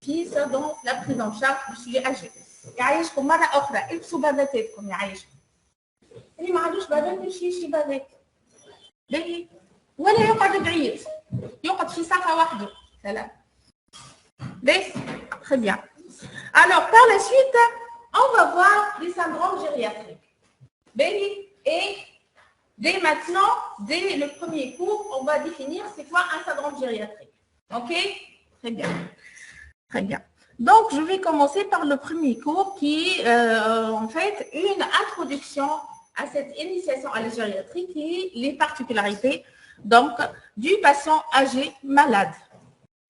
ça dans la prise en charge du sujet âgé. يعيشكم مرة أخرى البسوا باباتاتكم يعيشكم. اللي ما عندوش بابات يمشي يشري بابات. باهي ولا يقعد بعيد يقعد في صفحة واحدة. سلام. باهي très bien. Alors par la suite, on va voir les syndromes gériatriques. Baby. Et dès maintenant, dès le premier cours, on va définir c'est quoi un syndrome gériatrique. Ok? Très bien. Très bien. Donc, je vais commencer par le premier cours qui est en fait une introduction à cette initiation à la gériatrie qui est les particularités donc, du patient âgé malade.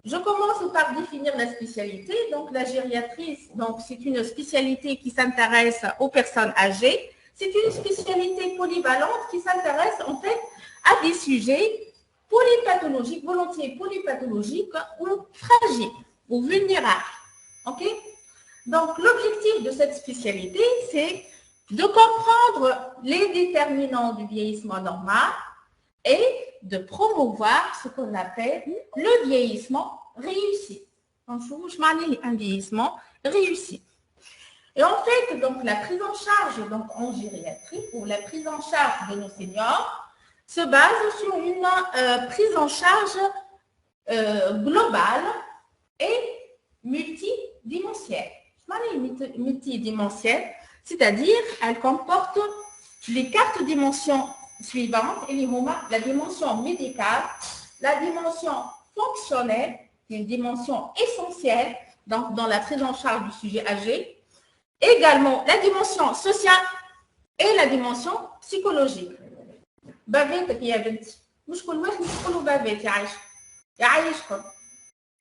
Je commence par définir la spécialité. Donc, la gériatrie, c'est une spécialité qui s'intéresse aux personnes âgées. C'est une spécialité polyvalente qui s'intéresse en fait à des sujets polypathologiques, volontiers polypathologiques ou fragiles ou vulnérables. Ok? Donc, l'objectif de cette spécialité, c'est de comprendre les déterminants du vieillissement normal et de promouvoir ce qu'on appelle le vieillissement réussi. Un vieillissement réussi. Et en fait, donc, la prise en charge donc, en gériatrie ou la prise en charge de nos seniors se base sur une prise en charge globale et multidimensionnelle. Multidimensionnelle, c'est-à-dire elle comporte les 4 dimensions suivantes, et la dimension médicale, la dimension fonctionnelle, qui est une dimension essentielle donc, dans la prise en charge du sujet âgé, également la dimension sociale et la dimension psychologique. بافيتك يا بنتي مش كل واحد يقولوا بافيت يعيشكم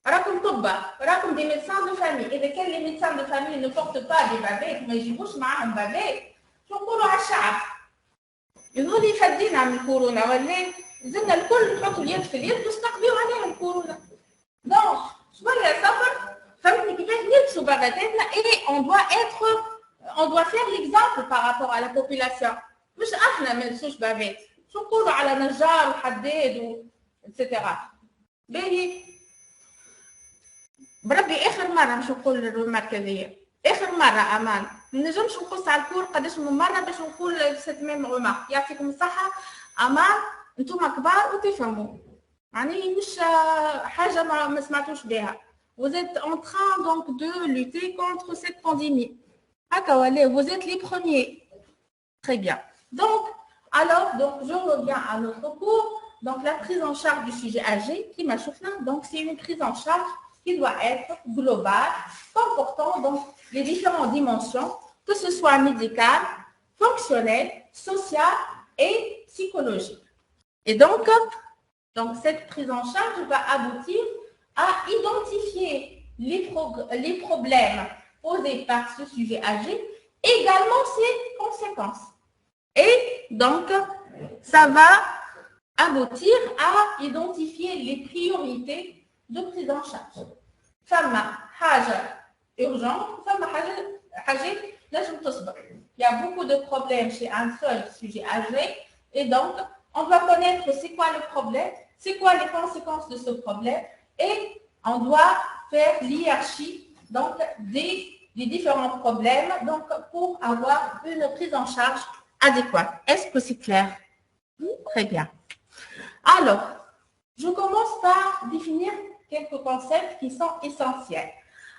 راكم طباء راكم دي ميدسان دو فامي اذا كان لي ميدسان دو فامي نو بورت با دي بافيت ما يجيبوش معاهم بافيت شو نقولوا على الشعب يقولوا لي فدينا من الكورونا ولا زلنا الكل نحطوا اليد في اليد باش نقضيو عليها الكورونا دونك شويه صبر فهمتني كيفاش نلبسوا بافاتاتنا اي on doit faire l'exemple par rapport à la population مش احنا ما نلبسوش بافات شو نقولوا على نجار وحداد و اتسيتيرا باهي بربي اخر مره مش نقول الرمارك هذيا اخر مره امان ما نجمش نقص على الكور قداش من مره باش نقول سيت ميم رمارك يعطيكم الصحه امان انتم كبار وتفهموا يعني مش حاجه ما سمعتوش بها. Vous êtes en train donc de lutter contre cette pandémie. Vous êtes les premiers. Très bien. Donc, je reviens à notre cours. Donc, la prise en charge du sujet âgé, qui m'a chauffé, donc c'est une prise en charge qui doit être globale, comportant donc les différentes dimensions, que ce soit médicale, fonctionnelle, sociale et psychologique. Et donc cette prise en charge va aboutir à identifier les problèmes posés par ce sujet âgé, également ses conséquences. Et donc, ça va aboutir à identifier les priorités de prise en charge. Femme, haja urgente, femme, haja لازم تصبر. Il y a beaucoup de problèmes chez un seul sujet âgé, et donc, on doit connaître c'est quoi le problème, c'est quoi les conséquences de ce problème, et on doit faire l'hiérarchie donc des différents problèmes donc pour avoir une prise en charge adéquate. Est-ce que c'est clair? Très bien. Alors, je commence par définir quelques concepts qui sont essentiels.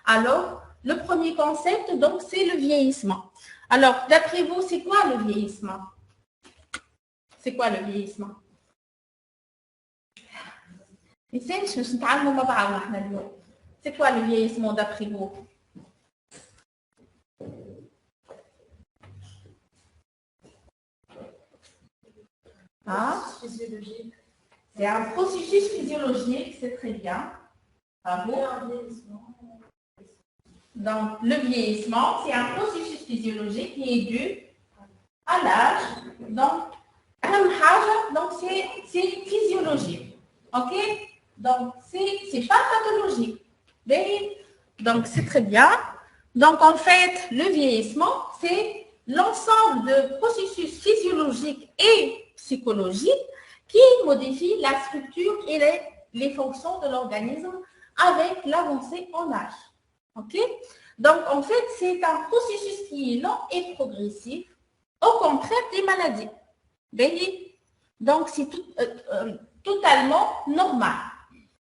Alors, le premier concept, donc, c'est le vieillissement. Alors, d'après vous, c'est quoi le vieillissement? C'est quoi le vieillissement? C'est quoi le vieillissement d'après vous? C'est un processus physiologique, c'est très bien. Bravo. Donc, le vieillissement, c'est un processus physiologique qui est dû à l'âge. Donc, c'est physiologique. OK? Donc, c'est pas pathologique. Donc, c'est très bien. Donc, en fait, le vieillissement, c'est l'ensemble de processus physiologiques et psychologiques qui modifient la structure et les fonctions de l'organisme avec l'avancée en âge. OK? Donc, en fait, c'est un processus qui est lent et progressif, au contraire des maladies. Donc, c'est totalement normal.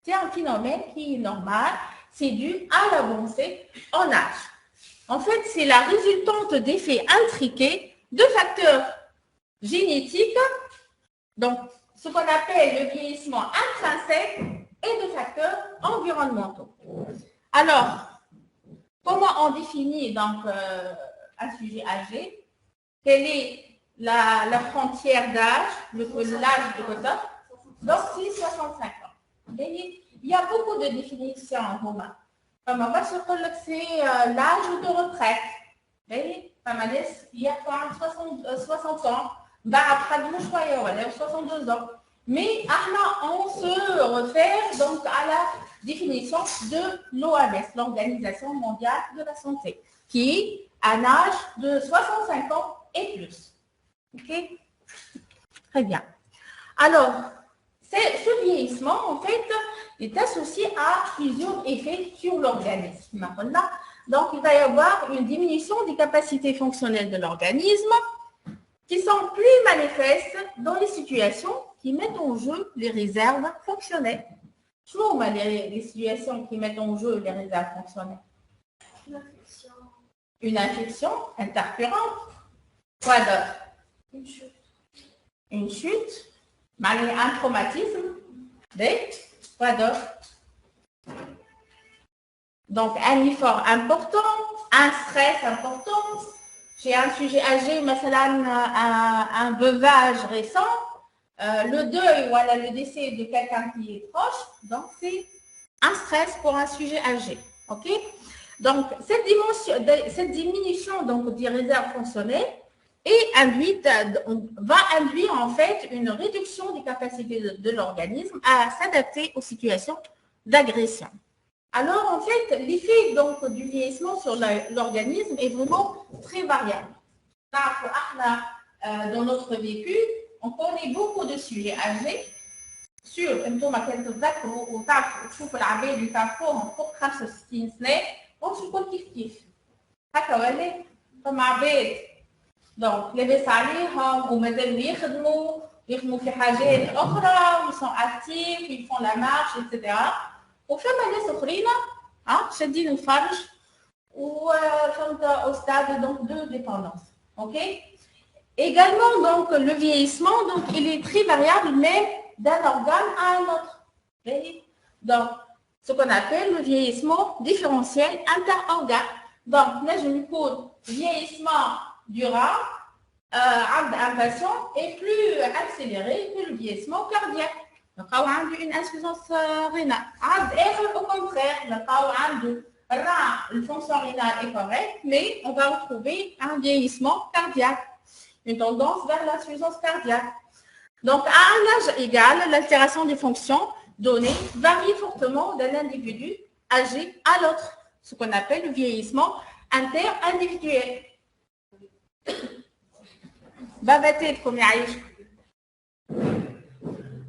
C'est un phénomène qui est normal, c'est dû à l'avancée en âge. En fait, c'est la résultante d'effets intriqués de facteurs génétiques, donc ce qu'on appelle le vieillissement intrinsèque, et de facteurs environnementaux. Alors, comment on définit donc un sujet âgé? Quelle est la frontière d'âge, l'âge de quota? Donc, c'est 65 ans. Il y a beaucoup de définitions en romain. Comme on va se dire que c'est l'âge de retraite. Il y a 60 ans, après 62 ans. Mais on se réfère donc à la définition de l'OMS, l'Organisation mondiale de la santé, qui est un âge de 65 ans et plus. OK? Très bien. Alors, ce vieillissement, en fait, est associé à plusieurs effets sur l'organisme. Donc, il va y avoir une diminution des capacités fonctionnelles de l'organisme qui sont plus manifestes dans les situations qui mettent en jeu les réserves fonctionnelles. Toujours les situations qui mettent en jeu les réserves fonctionnelles. Une infection interférente. Quoi d'autre? Une chute. Une chute. Un traumatisme. Quoi d'autre? Donc, un effort important, un stress important. Chez un sujet âgé, un veuvage récent, le deuil ou le décès de quelqu'un qui est proche, donc c'est un stress pour un sujet âgé. OK? Donc, cette diminution donc, des réserves fonctionnelles va induire en fait une réduction des capacités de l'organisme à s'adapter aux situations d'agression. Alors, en fait, l'effet du vieillissement sur l'organisme est vraiment très variable. Dans notre vécu, on connaît beaucoup de sujets âgés. انتم كنتوا تذكروا وتعرفوا تشوفوا العباد اللي تعرفوهم فوق 65 سنه مش الكل كيف هكا ولا فما عباد دونك لاباس عليهم ومازالوا يخدموا في حاجات اخرى وسون اكتيف يفون لا مارش ايتترا وفما ناس اخرين شادين الفرج وفهمت au stade donc de dépendance. OK? Également donc le vieillissement donc il est très variable même d'un organe à un autre. Donc, ce qu'on appelle le vieillissement différentiel interorgane. Donc, là, je me pose vieillissement durable, un patient est plus accéléré que le vieillissement cardiaque. Donc, on a une insuffisance rénale. Au contraire, la fonction rénale est correcte, mais on va retrouver un vieillissement cardiaque, une tendance vers l'insuffisance cardiaque. Donc, à un âge égal, l'altération des fonctions données varie fortement d'un individu âgé à l'autre, ce qu'on appelle le vieillissement inter-individuel.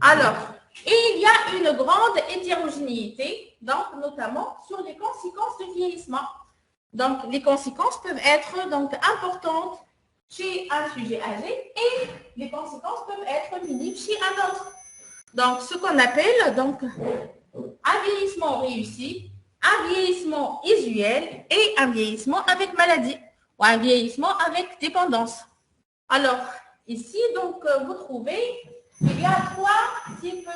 Alors, il y a une grande hétérogénéité, donc notamment sur les conséquences du vieillissement. Donc, les conséquences peuvent être donc importantes chez un sujet âgé et les conséquences peuvent être minimes chez un autre. Donc, ce qu'on appelle donc un vieillissement réussi, un vieillissement usuel et un vieillissement avec maladie ou un vieillissement avec dépendance. Alors, ici, donc, vous trouvez qu'il y a 3 types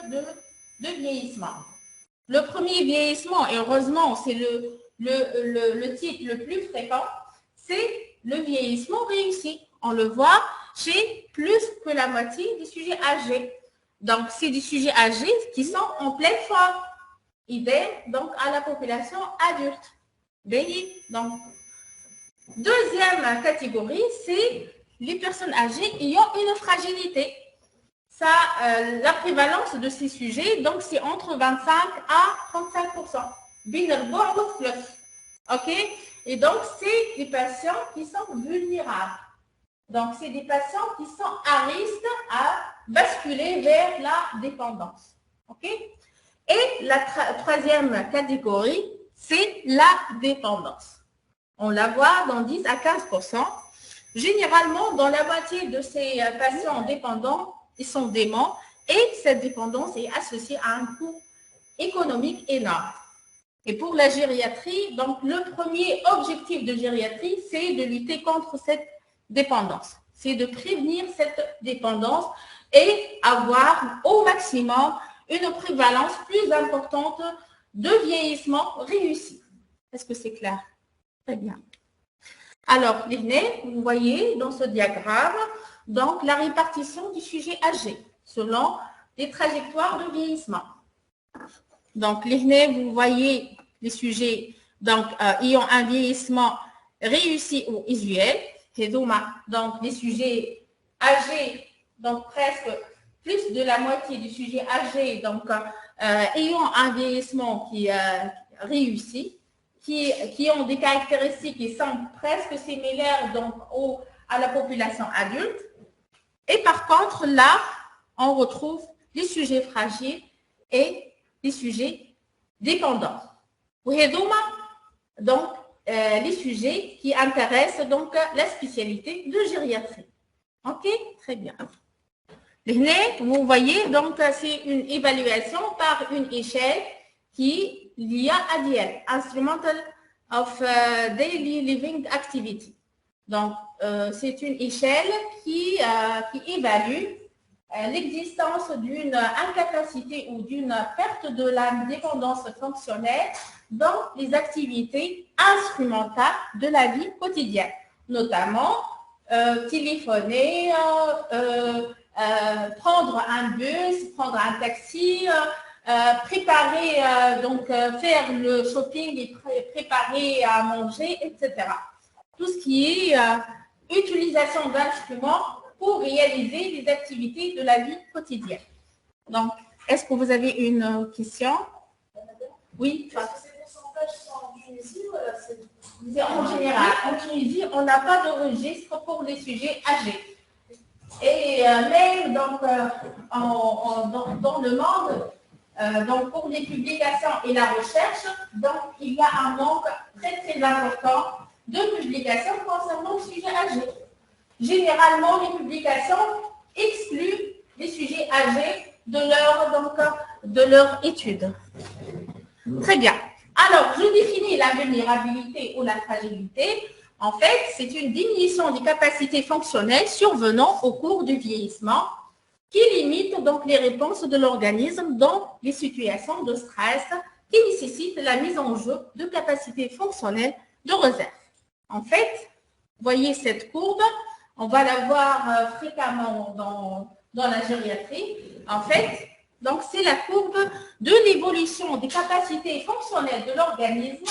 de vieillissement. Le premier vieillissement, et heureusement, c'est le type le plus fréquent, c'est le vieillissement réussi. On le voit chez plus que la moitié des sujets âgés. Donc, c'est des sujets âgés qui sont en pleine forme. Idem, donc, à la population adulte. Donc, deuxième catégorie, c'est les personnes âgées ayant une fragilité. Ça, la prévalence de ces sujets, donc, c'est entre 25 à 35%. OK? Et donc, c'est des patients qui sont vulnérables. Donc, c'est des patients qui sont à risque à basculer vers la dépendance. OK? Et la troisième catégorie, c'est la dépendance. On la voit dans 10 à 15%. Généralement, dans la moitié de ces patients dépendants, ils sont déments et cette dépendance est associée à un coût économique énorme. Et pour la gériatrie, donc le premier objectif de gériatrie, c'est de lutter contre cette dépendance. C'est de prévenir cette dépendance et avoir au maximum une prévalence plus importante de vieillissement réussi. Est-ce que c'est clair? Très bien. Alors, vous voyez dans ce diagramme donc, la répartition du sujet âgé selon les trajectoires de vieillissement. Donc, vous voyez les sujets donc, ayant un vieillissement réussi ou usuel. Donc, les sujets âgés, donc presque plus de la moitié du sujet âgé, donc ayant un vieillissement qui réussi, qui ont des caractéristiques qui sont presque similaires donc, à la population adulte. Et par contre, là, on retrouve les sujets fragiles et les sujets dépendants. Donc, les sujets qui intéressent donc la spécialité de gériatrie. OK? Très bien. Vous voyez, donc, c'est une évaluation par une échelle qui est l'IA-ADL, Instrumental of Daily Living Activity. Donc, c'est une échelle qui évalue l'existence d'une incapacité ou d'une perte de la dépendance fonctionnelle dans les activités instrumentales de la vie quotidienne, notamment téléphoner, prendre un bus, prendre un taxi, préparer, donc faire le shopping et préparer à manger, etc. Tout ce qui est utilisation d'instruments pour réaliser les activités de la vie quotidienne. Donc, est-ce que vous avez une question? Oui. Est-ce que ces pourcentages sont en Tunisie ou en général? En Tunisie, on n'a pas de registre pour les sujets âgés. Et même donc, dans le monde, donc pour les publications et la recherche, donc il y a un manque très très important de publications concernant le sujet âgé. Généralement, les publications excluent les sujets âgés de leur étude. Très bien. Alors, je définis la vulnérabilité ou la fragilité. En fait, c'est une diminution des capacités fonctionnelles survenant au cours du vieillissement qui limite donc les réponses de l'organisme dans les situations de stress qui nécessitent la mise en jeu de capacités fonctionnelles de réserve. En fait, voyez cette courbe, on va la voir fréquemment dans la gériatrie. En fait, donc c'est la courbe de l'évolution des capacités fonctionnelles de l'organisme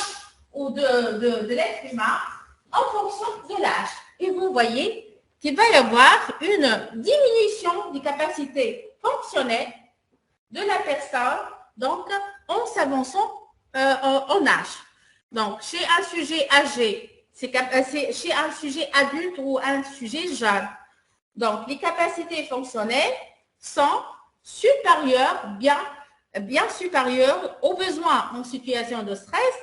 ou de l'être humain en fonction de l'âge. Et vous voyez qu'il va y avoir une diminution des capacités fonctionnelles de la personne donc, en s'avançant en âge. Donc, chez un sujet âgé, c'est chez un sujet adulte ou un sujet jeune. Donc, les capacités fonctionnelles sont supérieures, bien supérieures aux besoins en situation de stress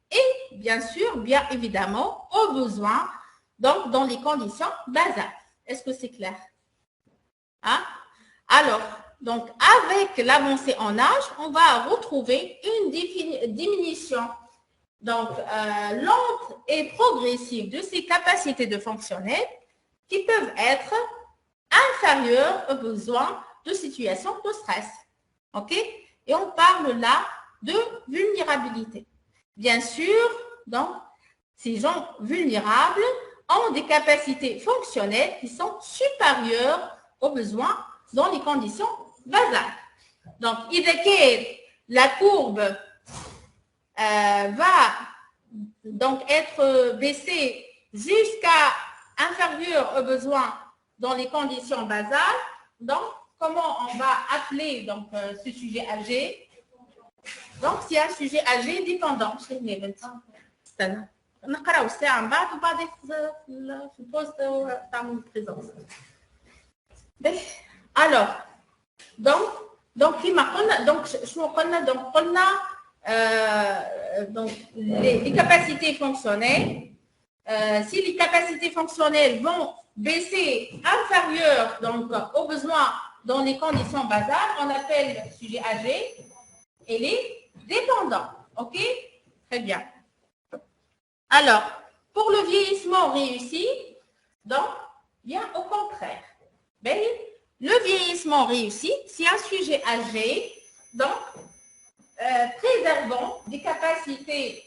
et bien sûr, bien évidemment, aux besoins donc, dans les conditions basales. Est-ce que c'est clair? Hein? Alors, donc, avec l'avancée en âge, on va retrouver une diminution donc, lente et progressive de ces capacités de fonctionner qui peuvent être inférieures aux besoins de situations de stress. OK? Et on parle là de vulnérabilité. Bien sûr, donc, ces gens vulnérables ont des capacités fonctionnelles qui sont supérieures aux besoins dans les conditions basales. Donc, la courbe va donc être baissée jusqu'à inférieure aux besoins dans les conditions basales. Donc, comment on va appeler donc, ce sujet âgé? Donc, c'est un sujet âgé dépendant. نقراو الساعة من بعد وبعد في البوست تعمل بريزونس. Alors, donc كما قلنا donc شنو قلنا؟ donc قلنا donc les capacités fonctionnelles. Si les capacités fonctionnelles vont baisser inférieures donc, aux besoins dans les conditions basales, on appelle le sujet âgé et les dépendants. OK? Très bien. Alors, pour le vieillissement réussi, donc, bien au contraire. Ben, le vieillissement réussi, c'est un sujet âgé, donc, préservant des capacités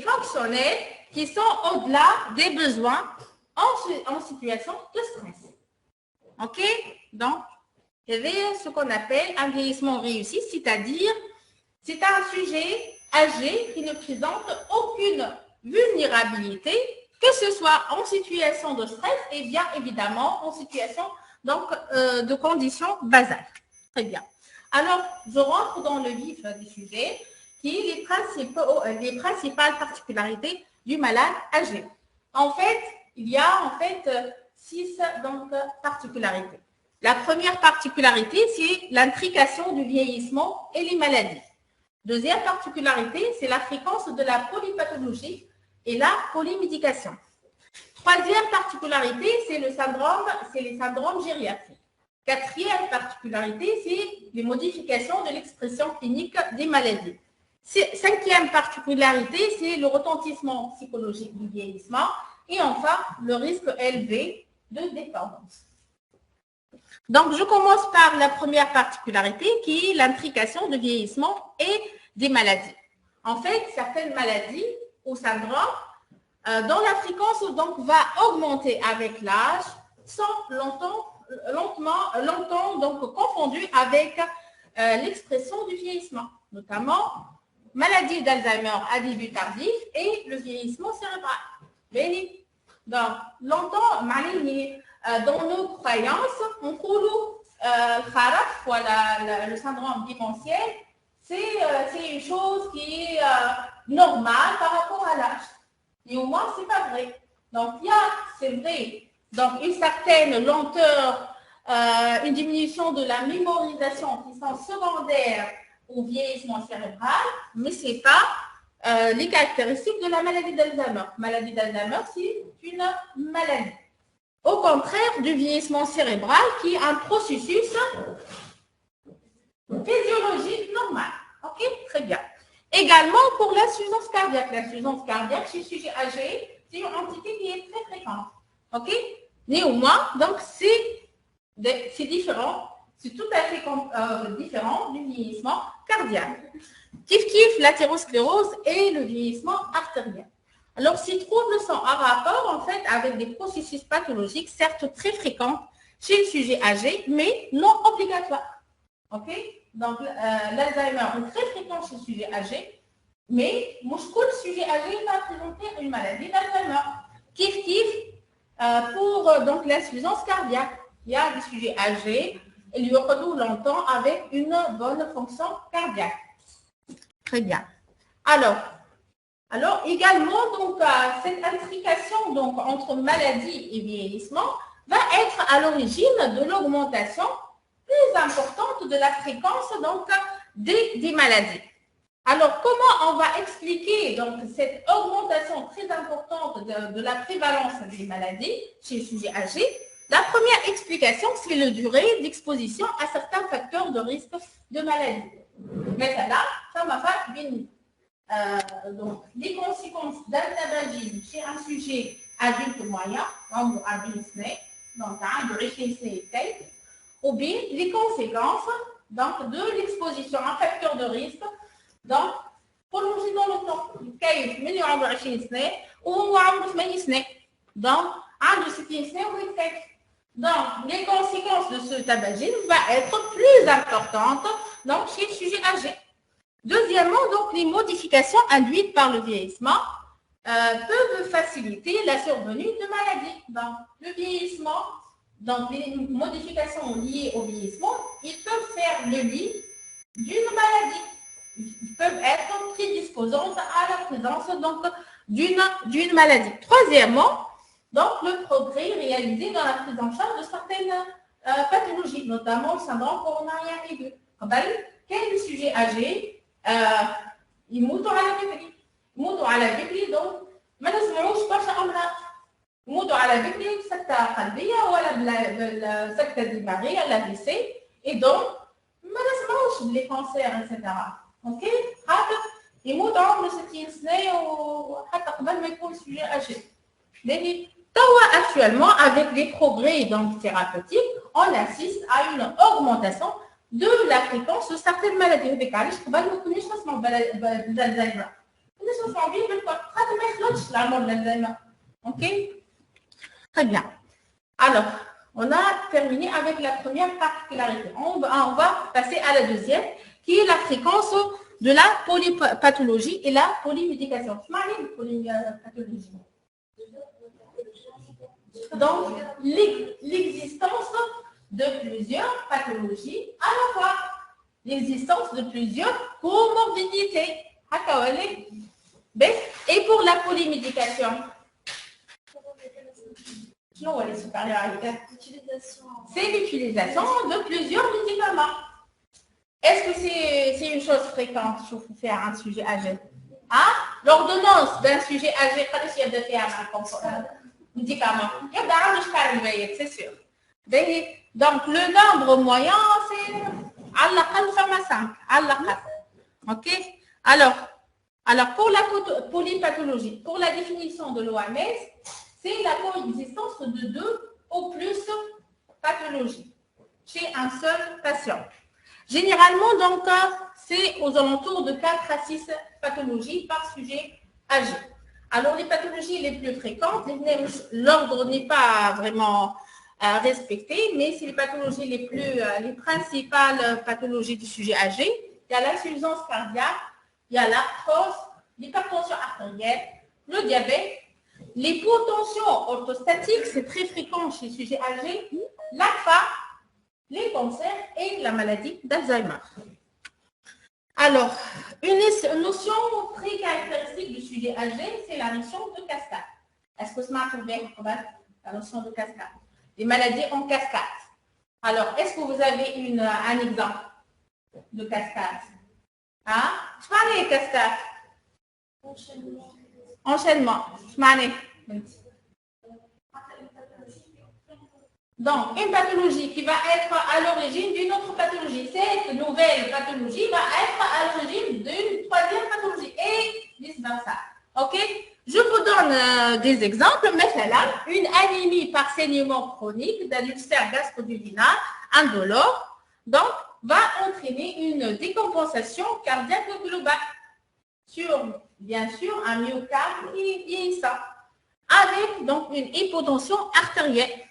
fonctionnelles qui sont au-delà des besoins en situation de stress. OK? Donc, c'est ce qu'on appelle un vieillissement réussi, c'est-à-dire c'est un sujet âgé qui ne présente aucune vulnérabilité, que ce soit en situation de stress et bien évidemment en situation donc, de conditions basales. Très bien. Alors, je rentre dans le vif du sujet, qui est les principales particularités du malade âgé. En fait, il y a 6 donc, particularités. La première particularité, c'est l'intrication du vieillissement et les maladies. Deuxième particularité, c'est la fréquence de la polypathologie et la polymédication. Troisième particularité, c'est les syndromes gériatriques. Quatrième particularité, c'est les modifications de l'expression clinique des maladies. Cinquième particularité, c'est le retentissement psychologique du vieillissement. Et enfin, le risque élevé de dépendance. Donc, je commence par la première particularité qui est l'intrication de vieillissement et des maladies. En fait, certaines maladies ou syndromes dont la fréquence donc, va augmenter avec l'âge sont longtemps donc, confondues avec l'expression du vieillissement, notamment maladie d'Alzheimer à début tardif et le vieillissement cérébral. Donc, longtemps, dans nos croyances, on trouve le syndrome démentiel, c'est une chose qui est normale par rapport à l'âge. Et au moins, ce n'est pas vrai. Donc, il y a, c'est vrai, donc une certaine lenteur, une diminution de la mémorisation qui sont secondaires au vieillissement cérébral, mais ce n'est pas les caractéristiques de la maladie d'Alzheimer. Maladie d'Alzheimer, c'est une maladie. Au contraire du vieillissement cérébral qui est un processus physiologique normal. OK? Très bien. Également pour l'insuffisance cardiaque. L'insuffisance cardiaque chez le sujet âgé, c'est une entité qui est très fréquente. OK? Néanmoins, donc c'est différent. C'est tout à fait différent du vieillissement cardiaque. Kiff, l'athérosclérose et le vieillissement artériel. Alors, ces troubles sont en rapport, en fait, avec des processus pathologiques, certes très fréquents chez le sujet âgé, mais non obligatoires. OK? Donc, l'Alzheimer est très fréquent chez le sujet âgé, mais le sujet âgé va présenter une maladie d'Alzheimer. Pour donc l'insuffisance cardiaque. Il y a des sujets âgés, et lui redouent longtemps avec une bonne fonction cardiaque. Très bien. Alors également, donc, cette intrication donc, entre maladie et vieillissement va être à l'origine de l'augmentation plus importante de la fréquence donc, des maladies. Alors, comment on va expliquer donc, cette augmentation très importante de la prévalence des maladies chez les sujets âgés? La première explication, c'est la durée d'exposition à certains facteurs de risque de maladie. Mais là, ça m'a fait donc, les conséquences d'un tabagisme chez un sujet adulte moyen, donc ou bien les conséquences donc, de l'exposition à un facteur de risque donc prolongé dans le temps. كيف من يعمر 20 سنة وهو عمره 8 سنين. Donc, عنده 60 سنة ويتكيف. Donc, les conséquences de ce tabagisme vont être plus importantes donc, chez le sujet âgé. Deuxièmement, donc, les modifications induites par le vieillissement peuvent faciliter la survenue de maladies. Donc, le vieillissement, donc les modifications liées au vieillissement, ils peuvent faire le lit d'une maladie. Ils peuvent être prédisposantes à la présence donc, d'une maladie. Troisièmement, donc, le progrès réalisé dans la prise en charge de certaines pathologies, notamment le syndrome coronarien aigu. كاين des sujets âgés يموتوا على بكري دونك ما نسمعوش برشا امراض يموتوا على بكري بسكته قلبيه ولا بالسكته دماغيه لا في سي اي دونك ما نسمعوش بلي كونسير اتسيتيرا اوكي خاطر يموت عمره 60 سنه وحتى قبل ما يكون سوجي اجي لكن توا actuellement avec les progrès donc thérapeutiques on assiste à une augmentation de la fréquence de certaines maladies هذيك علاش قبل ما كناش نسمعوا بالزهايمر كناش نسمعوا بيه بالكل خاطر ما يخلطش العمر الزهايمر اوكي très bien alors on a terminé avec la première particularité on va passer à la deuxième qui est la fréquence de la polypathologie et la polymédication. Tu m'as dit polypathologie. Donc, l'existence de plusieurs pathologies à la fois. L'existence de plusieurs comorbidités. Et pour la polymédication, c'est l'utilisation de plusieurs médicaments. Est-ce que c'est une chose fréquente pour faire un sujet âgé? Hein? L'ordonnance d'un sujet âgé, quand il y a de faire un médicament, il y a c'est sûr. Donc, le nombre moyen, c'est à la 5. OK? Alors, pour la polypathologie, pour la définition de l'OMS, c'est la coexistence de 2 ou plus pathologies chez un seul patient. Généralement, donc, c'est aux alentours de 4 à 6 pathologies par sujet âgé. Alors, les pathologies les plus fréquentes, l'ordre n'est pas vraiment respecté, mais c'est les pathologies les principales pathologies du sujet âgé. Il y a l'insuffisance cardiaque, il y a l'arthrose, l'hypertension artérielle, le diabète, l'hypotension orthostatique, c'est très fréquent chez les sujets âgés, l'AFA, les cancers et la maladie d'Alzheimer. Alors, une notion très caractéristique du sujet âgé, c'est la notion de cascade. Est-ce que ce matin, la notion de cascade? Les maladies en cascade. Alors, est-ce que vous avez un exemple de cascade? Hein? Je parle des cascades. Enchaînement. Je parle. Donc, une pathologie qui va être à l'origine d'une autre pathologie. Cette nouvelle pathologie va être à l'origine d'une troisième pathologie et vice-versa. OK? Je vous donne des exemples. Mesela, une anémie par saignement chronique d'un ulcère gastro-duodenal indolore, donc, va entraîner une décompensation cardiaque globale sur, bien sûr, un myocarde qui est vieillissant, avec donc une hypotension artérielle.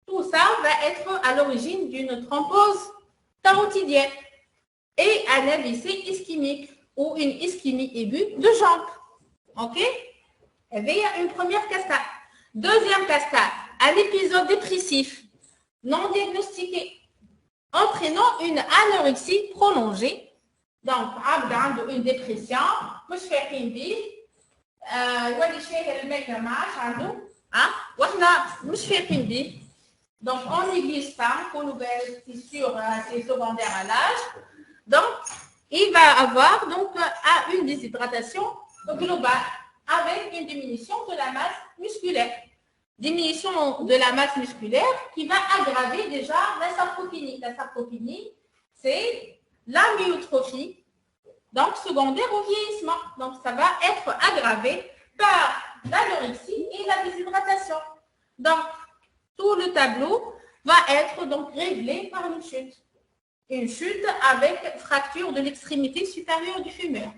Tout ça va être à l'origine d'une thrombose carotidienne et un AVC ischémique ou une ischémie aiguë de jambe. OK? Il y a une première cascade. Deuxième cascade, un épisode dépressif non diagnostiqué entraînant une anorexie prolongée. Donc, une dépression, مش فاهمين بيه يولي شاهر الماء ما عادش عنده واحنا مش فاهمين بيه. Donc, on néglige pas, c'est sûr, c'est secondaire à l'âge. Donc, il va avoir donc une déshydratation globale avec une diminution de la masse musculaire. Diminution de la masse musculaire qui va aggraver déjà la sarcopénie. La sarcopénie, c'est la myotrophie, donc secondaire au vieillissement. Donc, ça va être aggravé par l'anorexie et la déshydratation. Donc, tout le tableau va être donc réglé par une chute. Une chute avec fracture de l'extrémité supérieure du fémur.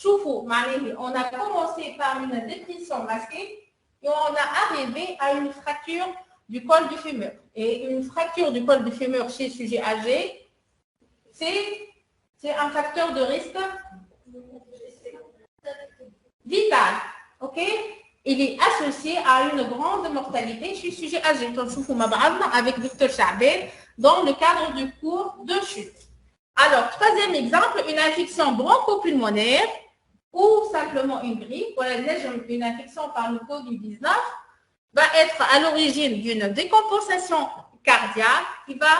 On a commencé par une dépression masquée et on a arrivé à une fracture du col du fémur. Et une fracture du col du fémur chez le sujet âgé, c'est un facteur de risque vital. OK? Il est associé à une grande mortalité chez le sujet âgé. Avec Dr Chaben dans le cadre du cours de chute. Alors, troisième exemple, une infection bronchopulmonaire ou simplement une grippe, une infection par le Covid-19 va être à l'origine d'une décompensation cardiaque qui va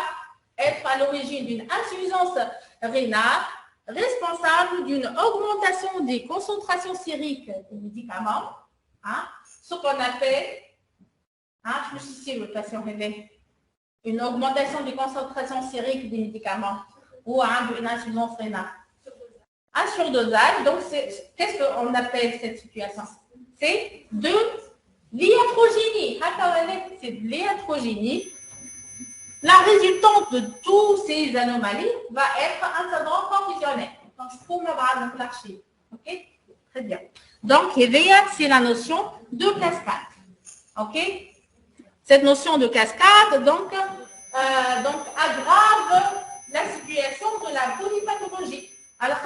être à l'origine d'une insuffisance rénale responsable d'une augmentation des concentrations sériques des médicaments, hein, ce qu'on appelle, hein, je suis ici le patient rêvé, une augmentation des concentrations sériques des médicaments ou une insuffisance rénale. Un surdosage, donc qu'est-ce qu'on appelle cette situation? C'est de l'hiatrogénie. C'est de l'hiatrogénie. La résultante de toutes ces anomalies va être un syndrome confusionnel. Donc, je trouve ma barre de l'archive. OK? Très bien. Donc, c'est la notion de cascade. OK? Cette notion de cascade, donc aggrave la situation de la polypathologie. Alors,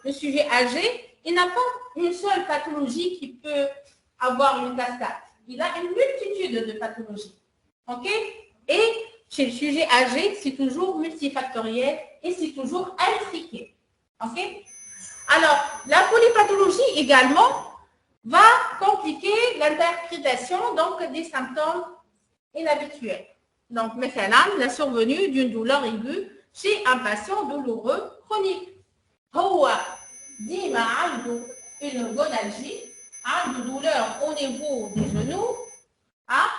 le sujet âgé, il n'a pas une seule pathologie qui peut avoir une cascade. Il a une multitude de pathologies. OK? Et chez le sujet âgé, c'est toujours multifactoriel et c'est toujours intriqué. OK? Alors, la polypathologie également va compliquer l'interprétation donc, des symptômes inhabituels. Donc, مثلا, la survenue d'une douleur aiguë chez un patient douloureux chronique. هو ديما عنده une gonalgie, عنده douleur au niveau des genoux, hein?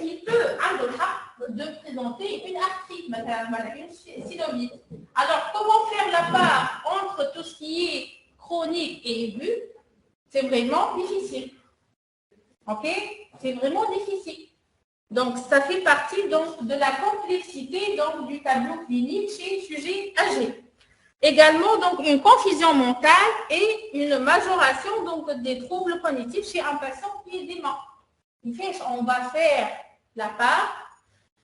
Il peut de présenter une arthrite, une synovite. Alors, comment faire la part entre tout ce qui est chronique et aigu? C'est vraiment difficile. OK? C'est vraiment difficile. Donc, ça fait partie donc, de la complexité donc, du tableau clinique chez les sujets âgés. Également, donc, une confusion mentale et une majoration donc, des troubles cognitifs chez un patient qui est dément. On va faire la part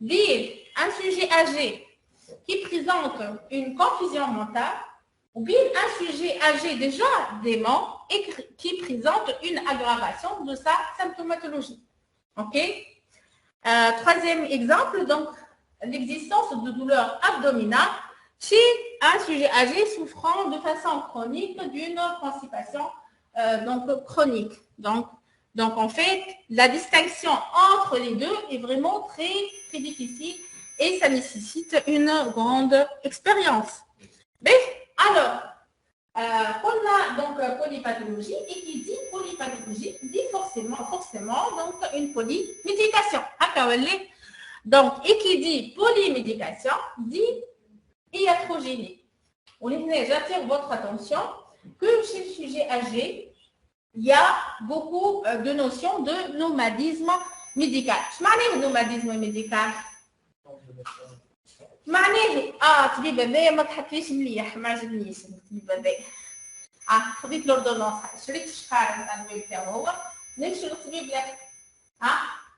d'un sujet âgé qui présente une confusion mentale ou bien un sujet âgé déjà dément et qui présente une aggravation de sa symptomatologie. OK? Troisième exemple, donc, l'existence de douleurs abdominales chez un sujet âgé souffrant de façon chronique d'une constipation chronique. Donc, en fait, la distinction entre les deux est vraiment très, très difficile et ça nécessite une grande expérience. Mais, alors, on a donc polypathologie et qui dit polypathologie dit forcément donc une polymédication. Donc, et qui dit polymédication dit iatrogénie. J'attire votre attention que chez le sujet âgé, il y a beaucoup de notions de nomadisme médical. Je le nomadisme médical. معناه الطبيب هذايا ما تحكيش مليح ما عجبنيش الطبيب هذايا خذيت لوردونونس شريت الشكاره نتاع الطبيب تاعو هو نمشي للطبيب الاخر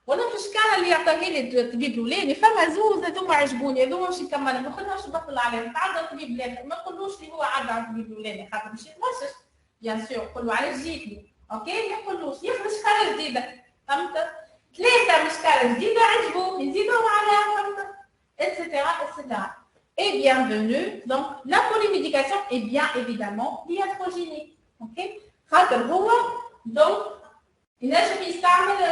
وانا في الشكاره اللي يعطيها لي الطبيب الاولاني فما زوز هذوما عجبوني هذوما مش نكمل ما نخلوش نبطل عليهم تعدى الطبيب الاخر ما نقولوش اللي هو عدى على الطبيب الاولاني خاطر مش يتغشش بيان سور نقولوا علاش جيتني اوكي ما نقولوش ياخذ شكاره جديده فهمت 3 شكاره جديده عجبوه يزيدوا عليها فهمت etc., etc. Et bienvenue. Donc, la polymédication est bien évidemment iatrogénie. OK? Donc, il y a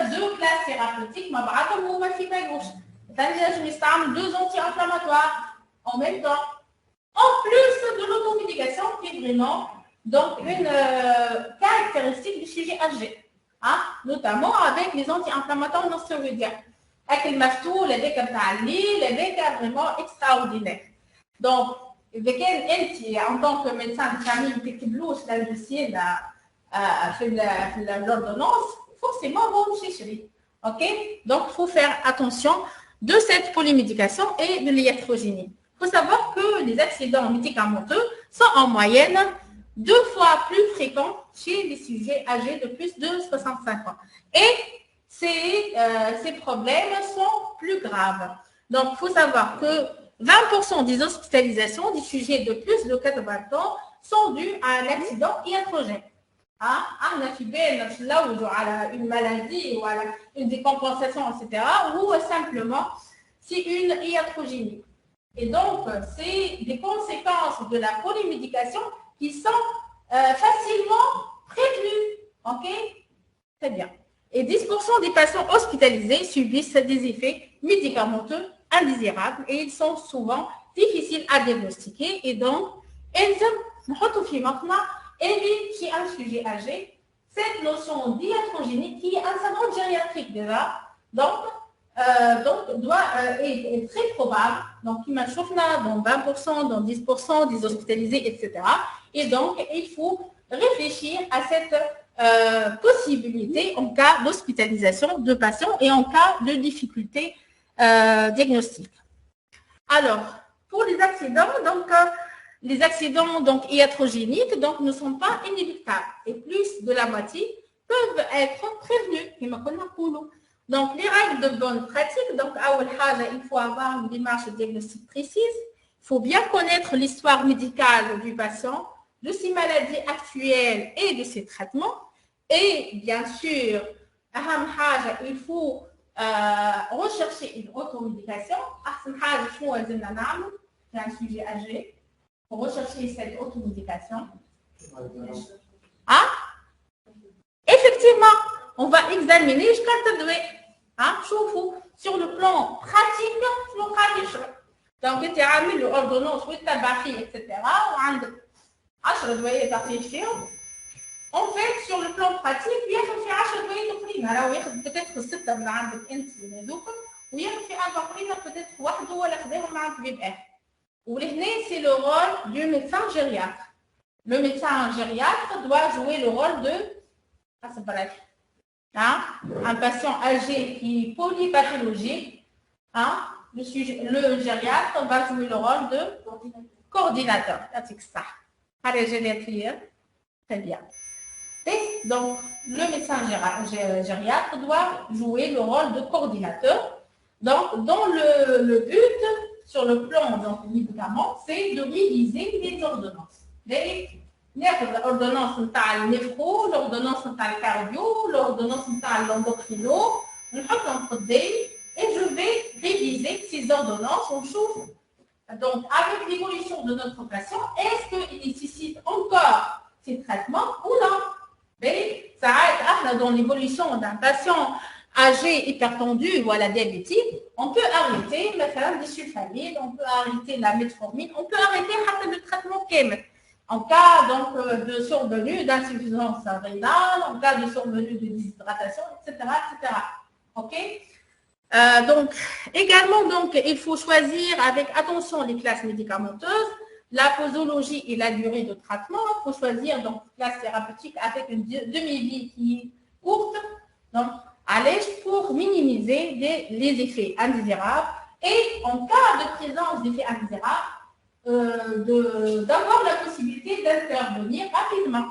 2 classes thérapeutiques, mais il y a 2 anti-inflammatoires en même temps. En plus de l'automédication, qui est vraiment donc, une caractéristique du sujet âgé, hein? Notamment avec les anti-inflammatoires non stéroïdiens. Avec le maftou, les bécas d'Ali, les bécas vraiment extraordinaires. Donc, en tant que médecin de famille, qui blouse la dossier l'ordonnance, forcément, vous cherchez. OK? Donc, il faut faire attention de cette polymédication et de l'iatrogénie. Il faut savoir que les accidents médicamenteux sont en moyenne 2 fois plus fréquents chez les sujets âgés de plus de 65 ans. Et ces problèmes sont plus graves. Donc, il faut savoir que 20% des hospitalisations des sujets de plus de 80 ans sont dues à un accident iatrogène. Une maladie ou une décompensation, etc. Ou simplement, c'est une iatrogénie. Et donc, c'est des conséquences de la polymédication qui sont facilement prévenues. OK? Très bien. Et 10% des patients hospitalisés subissent des effets médicamenteux indésirables et ils sont souvent difficiles à diagnostiquer. Et donc, nous c'est un sujet âgé. Cette notion d'hiatrogénie qui est un syndrome gériatrique déjà, donc est très probable. Donc, il m'a chauffé dans 20%, dans 10% des hospitalisés, etc. Et donc, il faut réfléchir à cette possibilité en cas d'hospitalisation de patients et en cas de difficulté diagnostique. Alors, pour les accidents, les accidents iatrogéniques ne sont pas inéluctables et plus de la moitié peuvent être prévenus. Donc, les règles de bonne pratique, il faut avoir une démarche diagnostique précise, il faut bien connaître l'histoire médicale du patient, de ses maladies actuelles et de ses traitements. Et bien sûr, il faut rechercher une automédication. C'est un sujet âgé. Pour rechercher cette automédication. Effectivement, on va examiner sur le plan pratique, donc tu as mis l'ordonnance, etc. En fait, sur le plan pratique, il y a peut-être 6 c'est le rôle du médecin gériatre. Le médecin gériatre doit jouer le rôle de un patient âgé qui est polypathologique. Le gériatre va jouer le rôle de coordinateur. Très bien. Et donc, le médecin gériatre doit jouer le rôle de coordinateur. Donc, dans le but, sur le plan médicament, c'est de réviser les ordonnances. L'ordonnance de néphro, l'ordonnance de cardio, l'ordonnance de l'endocrino, et je vais réviser ces ordonnances. On chauffe. Donc, avec l'évolution de notre patient, est-ce qu'il nécessite encore ces traitements ou non? Ça aide dans l'évolution d'un patient âgé, hypertendu ou à la diabétique, on peut arrêter des sulfamides, on peut arrêter la metformine, on peut arrêter le traitement chimique. En cas de survenue d'insuffisance rénale, en cas de survenue de déshydratation, etc. OK? Également, il faut choisir avec attention les classes médicamenteuses, la posologie et la durée de traitement. Il faut choisir une classe thérapeutique avec une demi-vie qui est courte, allège pour minimiser les effets indésirables et en cas de présence d'effets indésirables, d'avoir la possibilité d'intervenir rapidement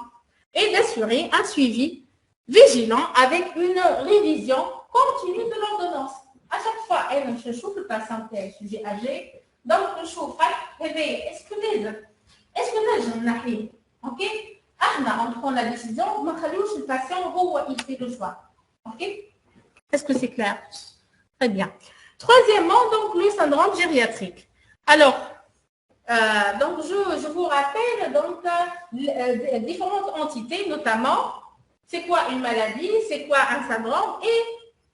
et d'assurer un suivi vigilant avec une révision continue de l'ordonnance. À chaque fois, je chauffe le patient qui est sujet âgé, donc je chauffe, est-ce que j'ai OK? On prend la décision, le patient, il fait le choix. OK? Est-ce que c'est clair? Très bien. Troisièmement, le syndrome gériatrique. Alors, je vous rappelle différentes entités, notamment, c'est quoi une maladie, c'est quoi un syndrome, et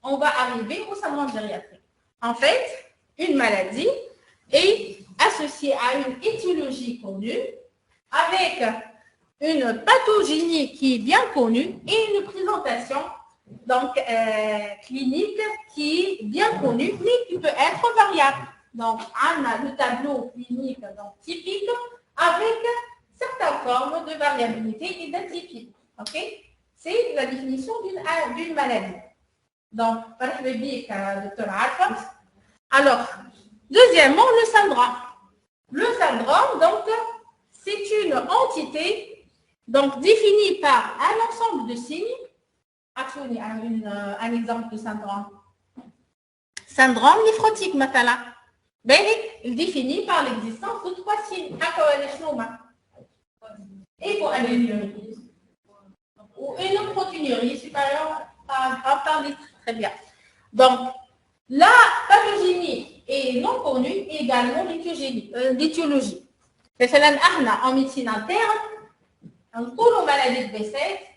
on va arriver au syndrome gériatrique. En fait, une maladie est associée à une étiologie connue, avec une pathogénie qui est bien connue et une présentation clinique qui est bien connue, mais qui peut être variable. Donc, on a le tableau clinique typique avec certaines formes de variabilité et d'atypie. OK? C'est la définition d'une maladie. Donc, docteur Alpha. Alors, deuxièmement, le syndrome. Le syndrome, c'est une entité définie par un ensemble de signes. Un exemple de syndrome. Syndrome néphrotique, matala. Il définit par l'existence de 3 signes. Et pour anémiurie. Ou une proteinurie supérieure à 1 litre. Très bien. Donc, la pathogénie est non connue et également l'étiologie. En médecine interne, on trouve maladie de B7,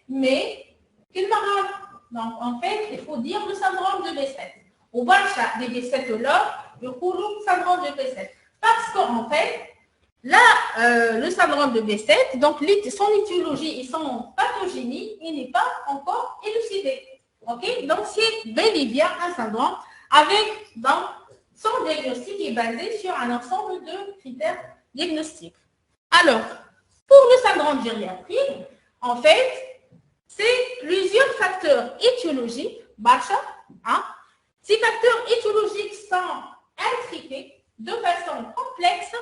mais qu'il marade. Donc, en fait, il faut dire le syndrome de B7. Au bas des B7 là, le syndrome de B7. Parce qu'en fait, là, le syndrome de B7, donc son étiologie et son pathogénie, il n'est pas encore élucidé. OK? Donc, c'est bel et bien un syndrome avec, donc, son diagnostic est basé sur un ensemble de critères diagnostiques. Alors, pour le syndrome gériatrique, en fait, c'est plusieurs facteurs étiologiques, Barcha, hein? Ces facteurs étiologiques sont intriqués de façon complexe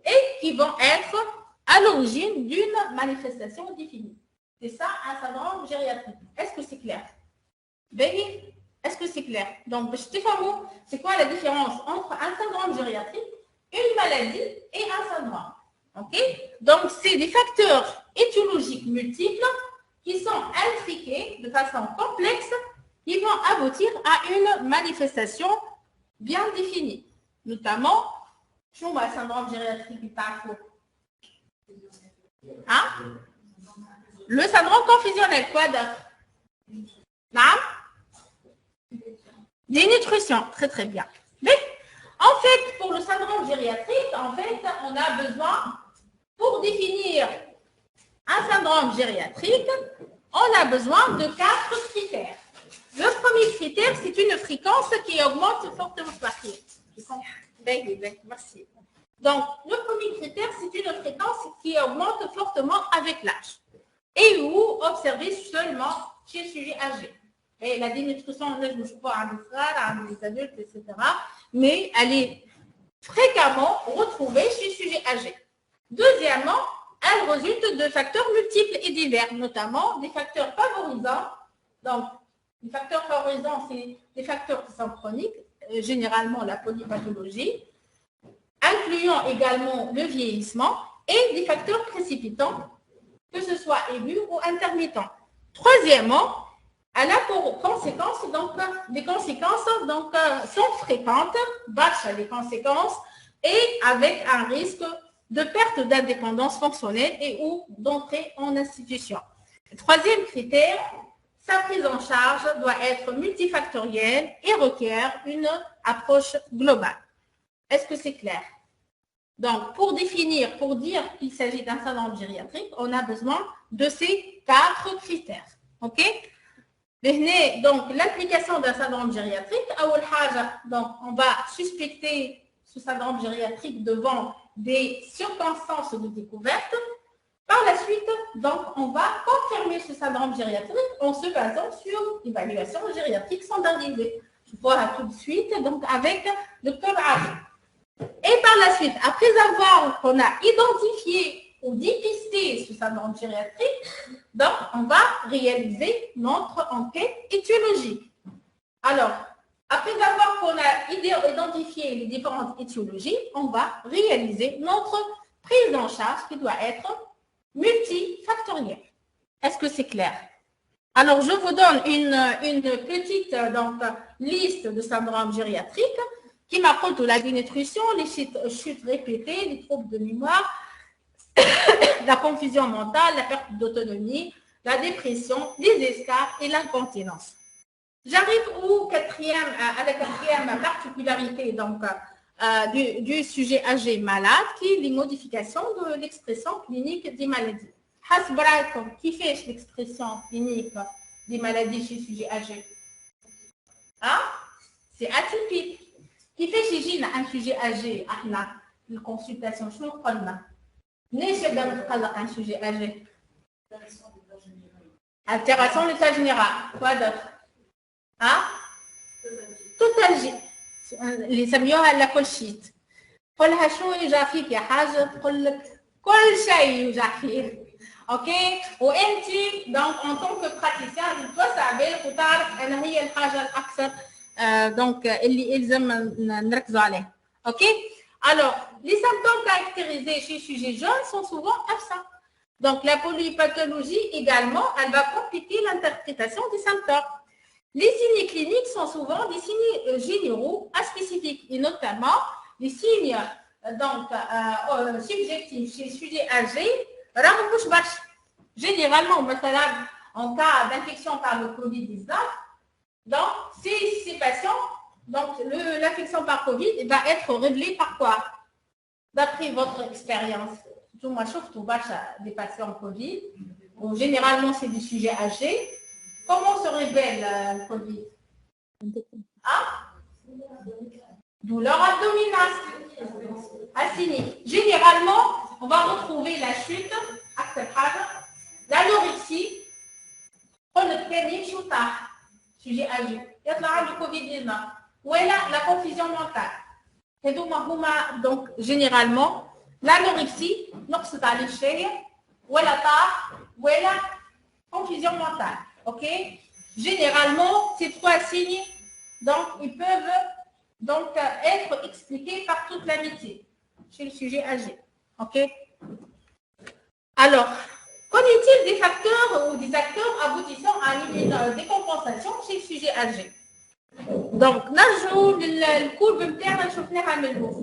et qui vont être à l'origine d'une manifestation définie. C'est ça un syndrome gériatrique. Est-ce que c'est clair? Béni, est-ce que c'est clair? Donc, Stéphano, c'est quoi la différence entre un syndrome gériatrique, une maladie et un syndrome? OK? Donc, c'est des facteurs étiologiques multiples qui sont intriqués de façon complexe qui vont aboutir à une manifestation bien définie. Notamment, je vois le syndrome gériatrique par hein? Le syndrome confusionnel, quoi d'autre? Dénutrition, très très bien. Mais en fait, pour le syndrome gériatrique, en fait, on a besoin, pour définir un syndrome gériatrique, on a besoin de 4 critères. Le premier critère, c'est une fréquence qui augmente fortement. Merci. Donc, le premier critère, c'est une fréquence qui augmente fortement avec l'âge et ou observée seulement chez le sujet âgé. Et la dénutrition, on ne joue pas à des frères, à des adultes, etc. Mais elle est fréquemment retrouvée chez le sujet âgé. Deuxièmement, elle résulte de facteurs multiples et divers, notamment des facteurs favorisants. Donc, les facteurs favorisants, c'est des facteurs qui sont chroniques, généralement la polypathologie, incluant également le vieillissement et des facteurs précipitants, que ce soit aigus ou intermittents. Troisièmement, elle a pour conséquence, donc, des conséquences donc, sont fréquentes, basses les conséquences, et avec un risque de perte d'indépendance fonctionnelle et ou d'entrée en institution. Le troisième critère, sa prise en charge doit être multifactorielle et requiert une approche globale. Est-ce que c'est clair? Donc, pour définir, pour dire qu'il s'agit d'un syndrome gériatrique, on a besoin de ces 4 critères. OK? Donc, l'application d'un syndrome gériatrique, donc, on va suspecter ce syndrome gériatrique devant des circonstances de découverte. Par la suite, donc, on va confirmer ce syndrome gériatrique en se basant sur l'évaluation gériatrique standardisée. Je vois tout de suite, donc, avec le Dr Ali. Et par la suite, après avoir qu'on a identifié ou dépisté ce syndrome gériatrique, donc, on va réaliser notre enquête étiologique. Alors, après avoir qu'on a identifié les différentes étiologies, on va réaliser notre prise en charge qui doit être multifactorielle. Est-ce que c'est clair? Alors, je vous donne une petite donc, liste de syndromes gériatriques qui m'apportent la dénutrition, les chutes répétées, les troubles de mémoire, la confusion mentale, la perte d'autonomie, la dépression, les escarres et l'incontinence. J'arrive à la quatrième particularité donc, du sujet âgé malade, qui est les modifications de l'expression clinique des maladies. Hasbraïkom, qui fait l'expression clinique des maladies chez le sujet âgé? Hein? C'est atypique. Qui fait chez un sujet âgé? Une consultation, je ne crois pas. Un sujet âgé. Altération de l'état général. Quoi d'autre? Hein? توتالجي اللي سميوها لاكولشيت قولها شو يوجع فيك يا حاجه تقول لك كل شيء يوجع فيك اوكي وانت دونك ان طونك براتيسيان توسع بالك وتعرف انا هي الحاجه الاكثر دونك اللي يلزم نركزوا عليها اوكي alors les symptômes caractérisés chez sujets jeunes sont souvent absents. Donc la polypathologie également, elle va compliquer l'interprétation des symptômes. Les signes cliniques sont souvent des signes généraux aspécifiques et notamment les signes donc, subjectifs chez les sujets âgés. Généralement, en cas d'infection par le Covid-19, donc ces patients, donc l'infection par Covid va être révélée par quoi? d'après votre expérience, moi je trouve des patients Covid, ou généralement c'est des sujets âgés. Comment se révèle le Covid? Hein? Douleur abdominale. Assignée. Généralement, on va retrouver la chute, l'anorexie, sujet âgé. Il y a le Covid-19. Ou la confusion mentale. Et donc, généralement, l'anorexie, ou la confusion mentale. OK? Généralement, ces trois signes, donc, ils peuvent donc être expliqués par toute la médecine chez le sujet âgé. OK? Alors, qu'en est-il des facteurs ou des acteurs aboutissant à une décompensation chez le sujet âgé? Donc, la courbe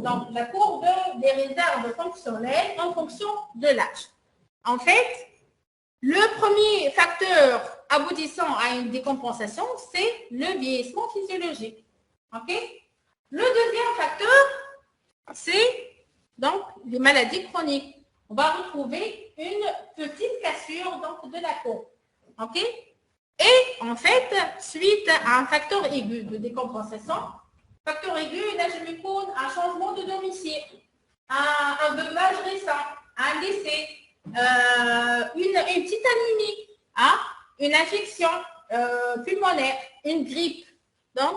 donc la courbe des réserves fonctionnelles en fonction de l'âge. En fait, le premier facteur aboutissant à une décompensation, c'est le vieillissement physiologique. OK? Le deuxième facteur, c'est donc les maladies chroniques. On va retrouver une petite cassure donc, de la courbe. OK? Et en fait, suite à un facteur aigu de décompensation, facteur aigu, là je me compte un changement de domicile, un veuvage récent, un décès, une petite anémie, hein, une infection pulmonaire, une grippe. Donc,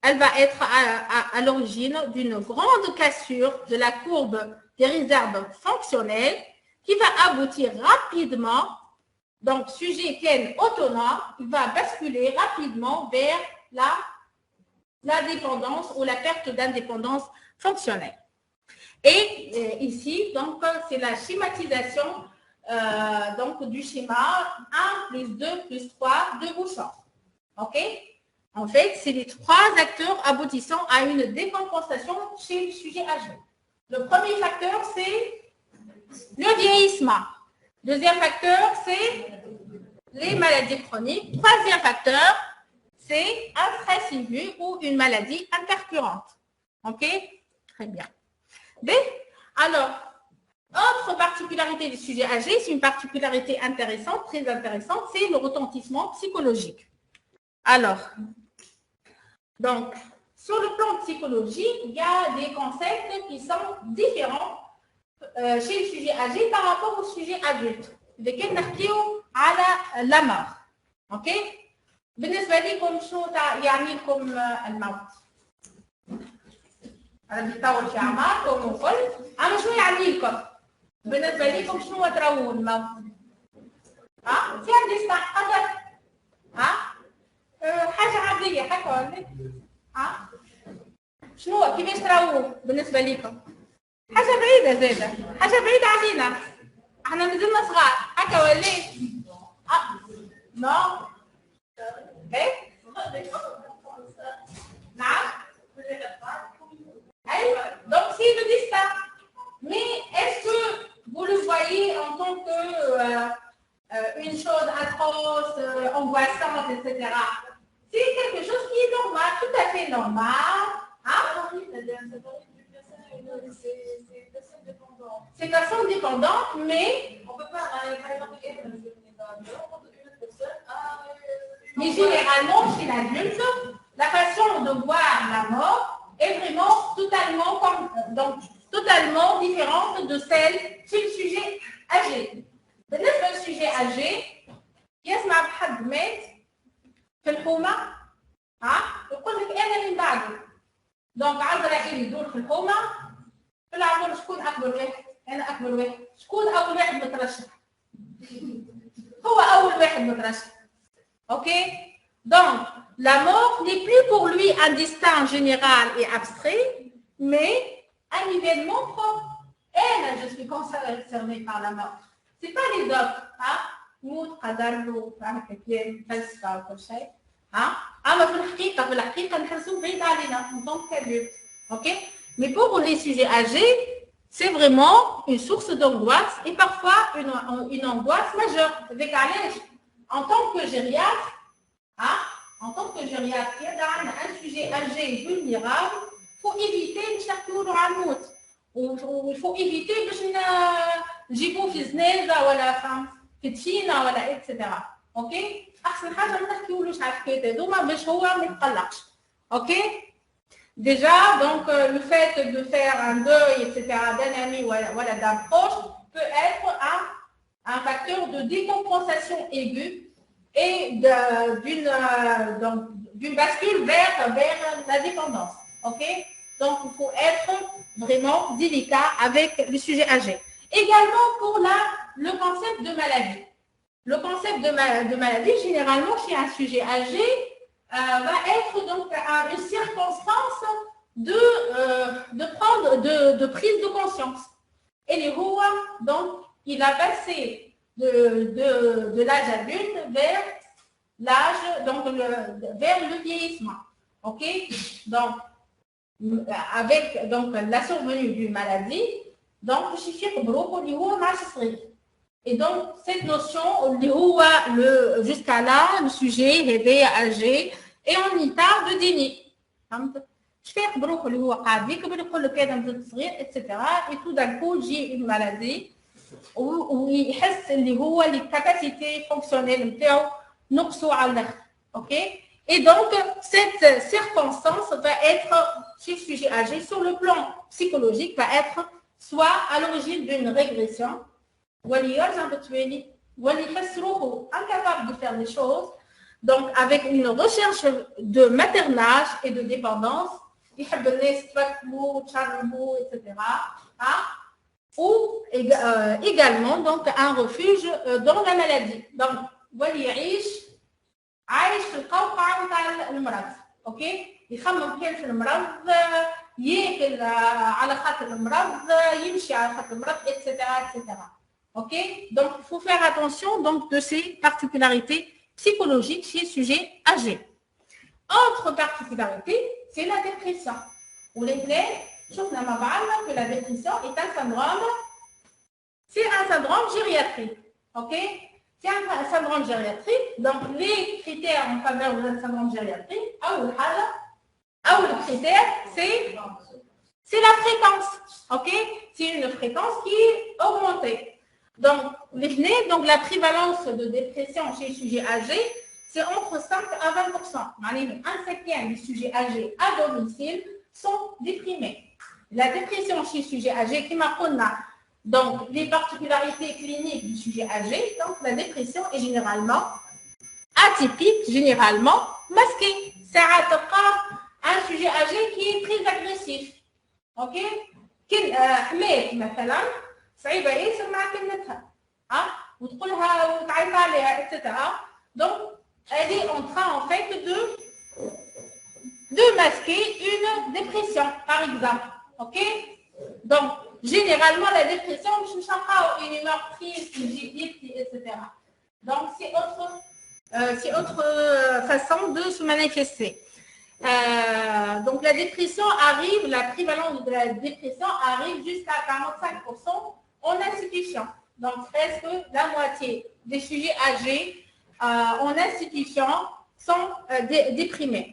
elle va être à l'origine d'une grande cassure de la courbe des réserves fonctionnelles qui va aboutir rapidement, donc sujet plein autonome, il va basculer rapidement vers la dépendance ou la perte d'indépendance fonctionnelle. Et ici, donc, c'est la schématisation donc, du schéma 1 plus 2 plus 3 de Bouchard. OK? En fait, c'est les trois acteurs aboutissant à une décompensation chez le sujet âgé. Le premier facteur, c'est le vieillissement. Deuxième facteur, c'est les maladies chroniques. Troisième facteur, c'est un stress aigu ou une maladie intercurrente. OK? Très bien. Bien. Alors, autre particularité des sujets âgés, c'est une particularité intéressante, très intéressante, c'est le retentissement psychologique. Alors, donc, sur le plan psychologique, il y a des concepts qui sont différents chez le sujet âgé par rapport au sujet adulte. لكن نحكيو على la mort. OK? بالنسبة لكم شو يعني لكم الموت؟ أنا بيطول في أعماركم وكل، أما شو يعني لكم؟ بالنسبة لكم شنو تراوون الموت؟ ها؟ في عندي قدر؟ ها؟ حاجة عادية هكا ولا؟ ها؟ شنو كيفاش تراووه بالنسبة لكم؟ حاجة بعيدة زادة، حاجة بعيدة علينا. احنا مازلنا صغار، هكا ولا؟ نو؟ ايه؟ نعم؟ Donc c'est le destin. Mais est-ce que vous le voyez en tant que une chose atroce, angoissante, etc. C'est quelque chose qui est normal, tout à fait normal. Hein? C'est personne dépendante, mais on ne peut pas, par exemple, mais généralement, chez l'adulte, la façon de voir la mort est vraiment totalement différente de celle chez le sujet âgé. بالنسبة للسوجي âgé, يسمع بحد مات في الحومة، يقول لك أنا من بعده. دونك عرض العائلي يدور في الحومة، في العمر شكون أكبر واحد؟ أنا أكبر واحد. شكون أول واحد مترشح؟ هو أول واحد مترشح. OK? Donc, la mort n'est plus pour lui un destin général et abstrait, mais un événement propre. Et je suis concernée par la mort. Ce n'est pas les autres. موت قدر له كيف فلسفة وكل شيء. أما في الحقيقة نحسوا بعيد علينا en tant qu'adulte. OK? Mais pour les sujets âgés, c'est vraiment une source d'angoisse et parfois une angoisse majeure. Avec en tant que gériatre, en tant que gériatre, il y a un sujet âgé vulnérable, il faut éviter de chercher le mout. il faut éviter باش نجيبوه في زنازه ولا في تشينا ولا اكسترا. اوكي احسن حاجه ما نحكيولوش على الحكايات هذوما باش هو ما يتقلقش. اوكي déjà donc le fait de faire un deuil etc d'un ami voilà d'un proche peut être un facteur de décompensation aiguë et d'une bascule vers la dépendance. Ok, donc il faut être vraiment délicat avec le sujet âgé. Également pour le concept de maladie. Le concept de maladie, généralement, chez un sujet âgé, va être donc une circonstance de prise de conscience. Et les rois, donc, il va passer de l'âge adulte vers l'âge, donc vers le vieillissement. Ok, donc avec donc la survenue d'une maladie, donc et donc cette notion jusqu'à là le sujet est âgé et on y parle de déni. شفيق بروحه اللي هو قاعد يكبر يقول لك هذا مزال صغير اتسيتيرا اي تو دان كو تجي اون مالادي ويحس اللي هو لي كاباسيتي فونكسيونيل نتاعو نقصوا على الاخر. اوكي et donc cette circonstance va être chez le sujet âgé sur le plan psychologique va être soit à l'origine d'une régression واللي يرجع بالتوالي واللي يحس روحه incapable de faire des choses donc avec une recherche de maternage et de dépendance يحب الناس تفكموا وتشربوا etc. ou également donc un refuge dans la maladie donc واللي يعيش عايش في القوقعه نتاع المرض. اوكي يخمم كان في المرض ياكل على خاطر المرض يمشي على خاطر المرض etc. Ok, donc il faut faire attention donc de ces particularités psychologiques chez le sujet âgé. Autre particularité, c'est la dépression. Ou les clés, que la dépression est un syndrome, c'est un syndrome gériatrique. Ok, c'est un syndrome gériatrique. Donc les critères en faveur de un syndrome gériatrique, le critère, c'est la fréquence. Ok, c'est une fréquence qui est augmentée. Donc, la prévalence de dépression chez les sujets âgés, c'est entre 5 à 20%. Un cinquième des sujets âgés à domicile sont déprimés. La dépression chez les sujets âgés, qui m'a donc les particularités cliniques du sujet âgé, donc la dépression est généralement atypique, généralement masquée. Ça rattrape un sujet âgé qui est très agressif. Ok? مثلا صعيبه ياسر مع كلمتها وتقولها وتعيط عليها etc. donc elle est en train en fait de masquer une dépression par exemple. Ok, donc généralement la dépression je ne sens pas une humeur triste etc. donc c'est autre façon de se manifester. Donc la dépression arrive, la prévalence de la dépression arrive jusqu'à 45% en institution. Donc presque la moitié des sujets âgés en institution sont déprimés.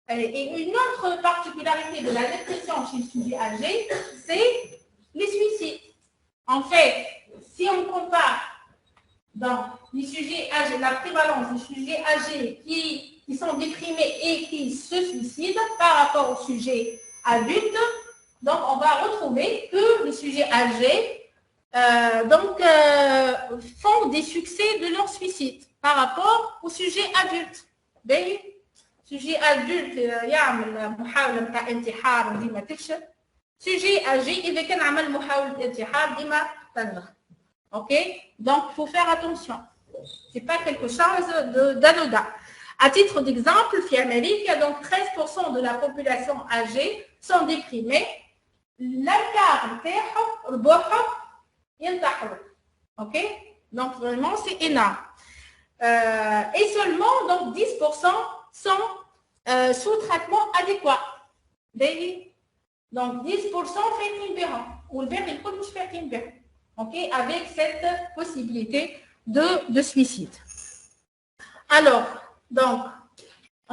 Et une autre particularité de la dépression chez les sujets âgés, c'est les suicides. En fait, si on compare dans les sujets âgés, la prévalence des sujets âgés qui sont déprimés et qui se suicident par rapport aux sujets adultes, donc on va retrouver que les sujets âgés font des succès de leur suicide par rapport aux sujets adultes. Le sujet adulte يعمل محاولة نتاع انتحار وديما تفشل. Sujet âgé إذا كان عمل محاولة انتحار ديما تنجح. Ok, donc il faut faire attention. C'est pas quelque chose d'anodin. À titre d'exemple, en Amérique, donc 13% de la population âgée sont déprimés. L'quart نتاعهم ينتحروا. Ok, donc vraiment c'est énorme. Et seulement donc 10% sont sous traitement adéquat. Donc 10% فايقين بهم والباقي الكل مش فايقين بهم. Ok, avec cette possibilité de suicide. Alors, donc,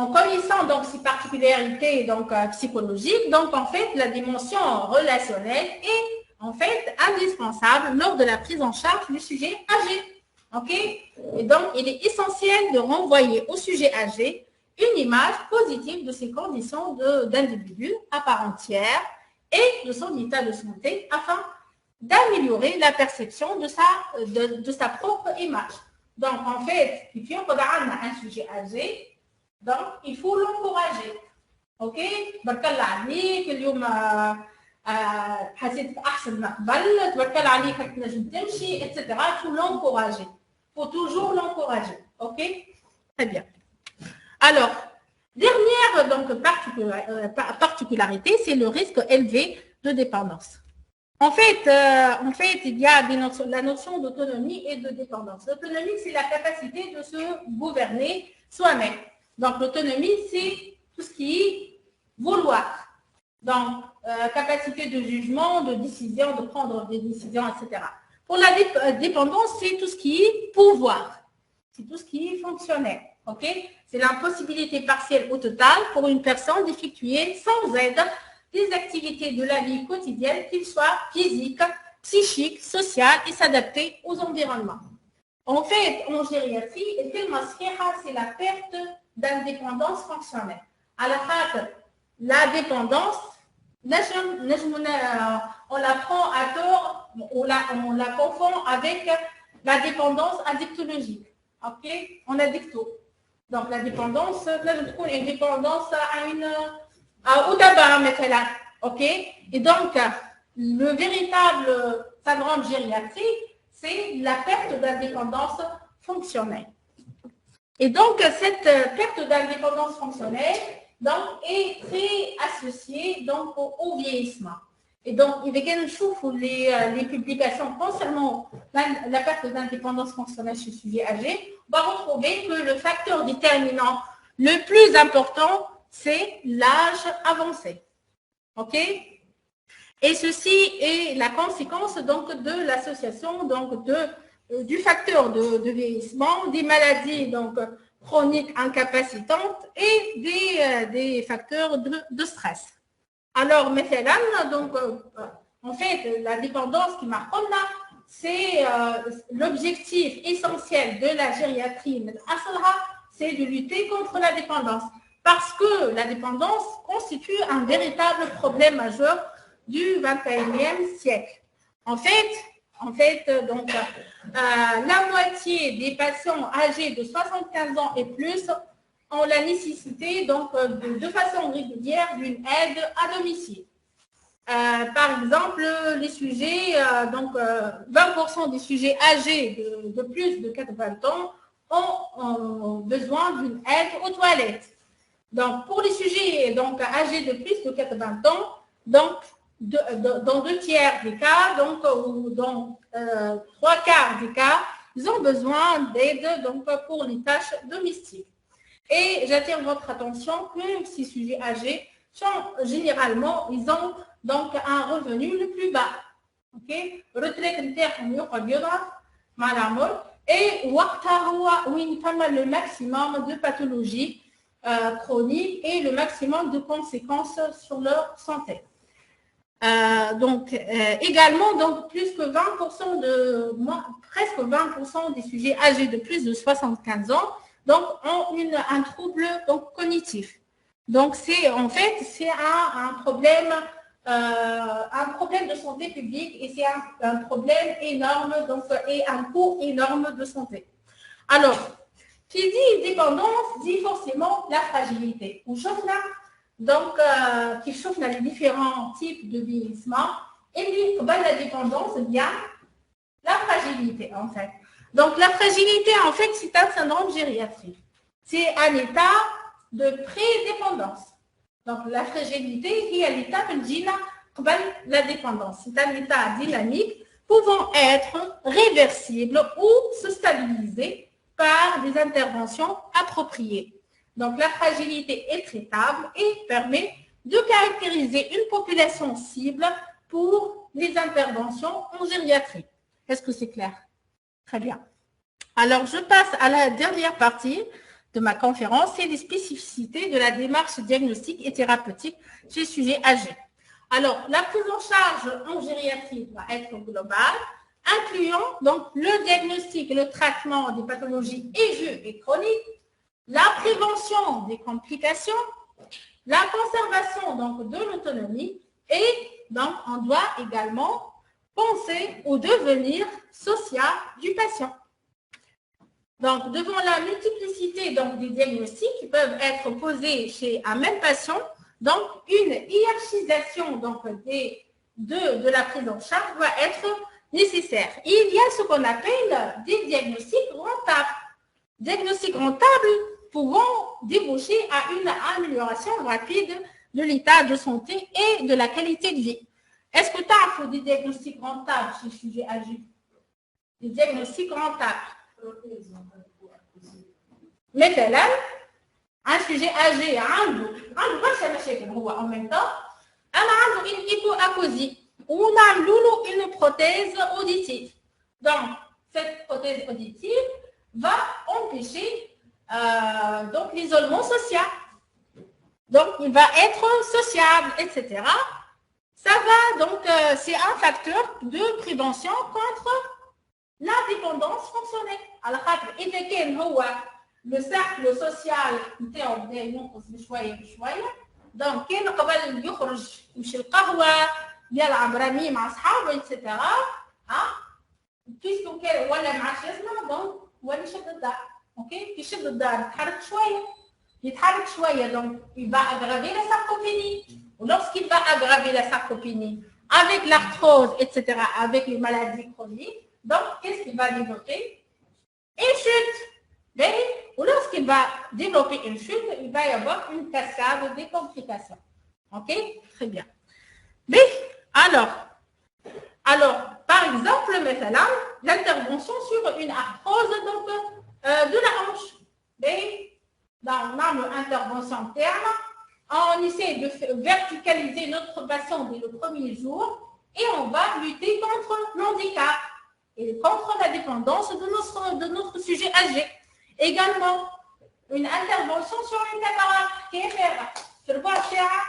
En connaissant donc ces particularités donc, psychologiques, donc en fait, la dimension relationnelle est en fait indispensable lors de la prise en charge du sujet âgé. OK? Et donc, il est essentiel de renvoyer au sujet âgé une image positive de ses conditions d'individu à part entière et de son état de santé afin d'améliorer la perception de sa propre image. Donc, en fait, si on a un sujet âgé, donc il faut l'encourager. OK? بارك الله عليك اليوم حسيتك احسن من قبل تبارك الله عليك تنجم تمشي etc. Il faut l'encourager. Il faut toujours l'encourager. OK? Très bien. Alors, dernière donc, particularité, c'est le risque élevé de dépendance. En fait, il y a la notion d'autonomie et de dépendance. L'autonomie, c'est la capacité de se gouverner soi-même. Donc, l'autonomie, c'est tout ce qui est vouloir. Donc, capacité de jugement, de décision, de prendre des décisions, etc. Pour la dépendance, c'est tout ce qui est pouvoir. C'est tout ce qui est fonctionnel. OK? C'est l'impossibilité partielle au total pour une personne d'effectuer sans aide des activités de la vie quotidienne, qu'ils soient physiques, psychiques, sociales et s'adapter aux environnements. En fait, en gériatrie, c'est la perte d'indépendance fonctionnelle. À la dépendance, on la prend à tort, on la confond avec la dépendance addictologique. OK? On addicto. Donc, la dépendance, là, je trouve une dépendance au tabac, مثلا. OK? Et donc, le véritable syndrome gériatrique, c'est la perte d'indépendance fonctionnelle. Et donc, cette perte d'indépendance fonctionnelle donc, est très associée donc, au vieillissement. Et donc, les publications concernant la perte d'indépendance fonctionnelle chez le sujet âgé, on va retrouver que le facteur déterminant le plus important, c'est l'âge avancé. OK? Et ceci est la conséquence donc, de l'association du facteur de vieillissement, des maladies donc, chroniques incapacitantes et des facteurs de stress. Alors, donc, en fait, la dépendance qui marque là, c'est l'objectif essentiel de la gériatrie, c'est de lutter contre la dépendance. Parce que la dépendance constitue un véritable problème majeur du XXIe siècle. En fait, donc, la moitié des patients âgés de 75 ans et plus ont la nécessité donc, de façon régulière d'une aide à domicile. Par exemple, les sujets, donc 20% des sujets âgés de plus de 80 ans ont besoin d'une aide aux toilettes. Donc, pour les sujets donc, âgés de plus de 80 ans, donc, dans 2 tiers des cas, donc, ou dans 3 quarts des cas, ils ont besoin d'aide donc, pour les tâches domestiques. Et j'attire votre attention que ces sujets âgés sont généralement, ils ont donc un revenu le plus bas. OK? Et le maximum de pathologies chroniques et le maximum de conséquences sur leur santé. Également, donc, plus que 20% presque 20% des sujets âgés de plus de 75 ans donc, ont un trouble donc, cognitif. Donc, c'est en fait, c'est un problème de santé publique et c'est un problème énorme donc, et un coût énorme de santé. Alors, qui dit dépendance dit forcément la fragilité. Donc, qui chauffe les différents types de vieillissement et la dépendance vient la fragilité en fait. Donc, la fragilité, en fait, c'est un syndrome gériatrique. C'est un état de pré-dépendance. Donc, la fragilité est l'état de la dépendance. C'est un état dynamique pouvant être réversible ou se stabiliser par des interventions appropriées. Donc, la fragilité est traitable et permet de caractériser une population cible pour les interventions en gériatrie. Est-ce que c'est clair? Très bien. Alors, je passe à la dernière partie de ma conférence, c'est les spécificités de la démarche diagnostique et thérapeutique chez sujet âgé. Alors, la prise en charge en gériatrie doit être globale, incluant donc le diagnostic et le traitement des pathologies aiguës et chroniques, la prévention des complications, la conservation donc de l'autonomie et donc on doit également penser au devenir social du patient. Donc, devant la multiplicité donc, des diagnostics qui peuvent être posés chez un même patient, donc une hiérarchisation donc, de la prise en charge doit être nécessaire. Il y a ce qu'on appelle des diagnostics rentables. Diagnostics rentables pouvant déboucher à une amélioration rapide de l'état de santé et de la qualité de vie. Est-ce que tu as des diagnostics rentables chez le sujet âgé? Des diagnostics rentables. مثلا un sujet âgé عنده برشا مشاكل هو en même temps انا عنده une hypoacousie ونعملوا له une prothèse auditive. Donc cette prothèse auditive va empêcher donc l'isolement social. Donc il va être sociable, etc. Ça va donc c'est un facteur de prévention contre la dépendance fonctionnelle. على خاطر إذا كان هو لو سيركل سوسيال نتاعو بدا ينقص بشويه بشويه دونك كان قبل يخرج يمشي القهوه يلعب رمي مع اصحابه اتسيتيرا بيسكو كان ولا ما عادش يسمع دونك ولا يشد الدار اوكي كي يشد الدار يتحرك شويه دونك il va aggraver la sarcopénie ou lorsqu'il va aggraver la sarcopénie avec l'arthrose etc avec les maladies chroniques donc qu'est-ce qu'il va développer? Une chute. Ou lorsqu'il va développer une chute, il va y avoir une cascade de complications. OK? Très bien. Mais, alors, par exemple, maintenant, l'intervention sur une arthrose donc, de la hanche. Dans une intervention terme, on essaie de verticaliser notre patient dès le premier jour et on va lutter contre l'handicap et contre la dépendance de notre sujet âgé. Également, une intervention sur une cataracte.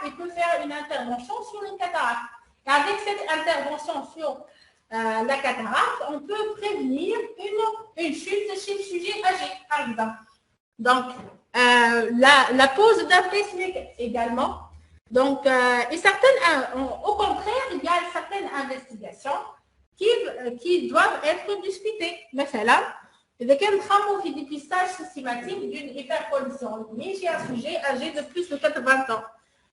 Il peut faire une intervention sur une cataracte. Et avec cette intervention sur la cataracte, on peut prévenir une chute chez le sujet âgé, par exemple. Donc, la pose d'un pacemaker également. Donc, au contraire, il y a certaines investigations qui doivent être discutées. مثلا إذا كان نخمموا في dépistage systématique d'une hypercholestérolémie chez un sujet âgé de plus de 80 ans.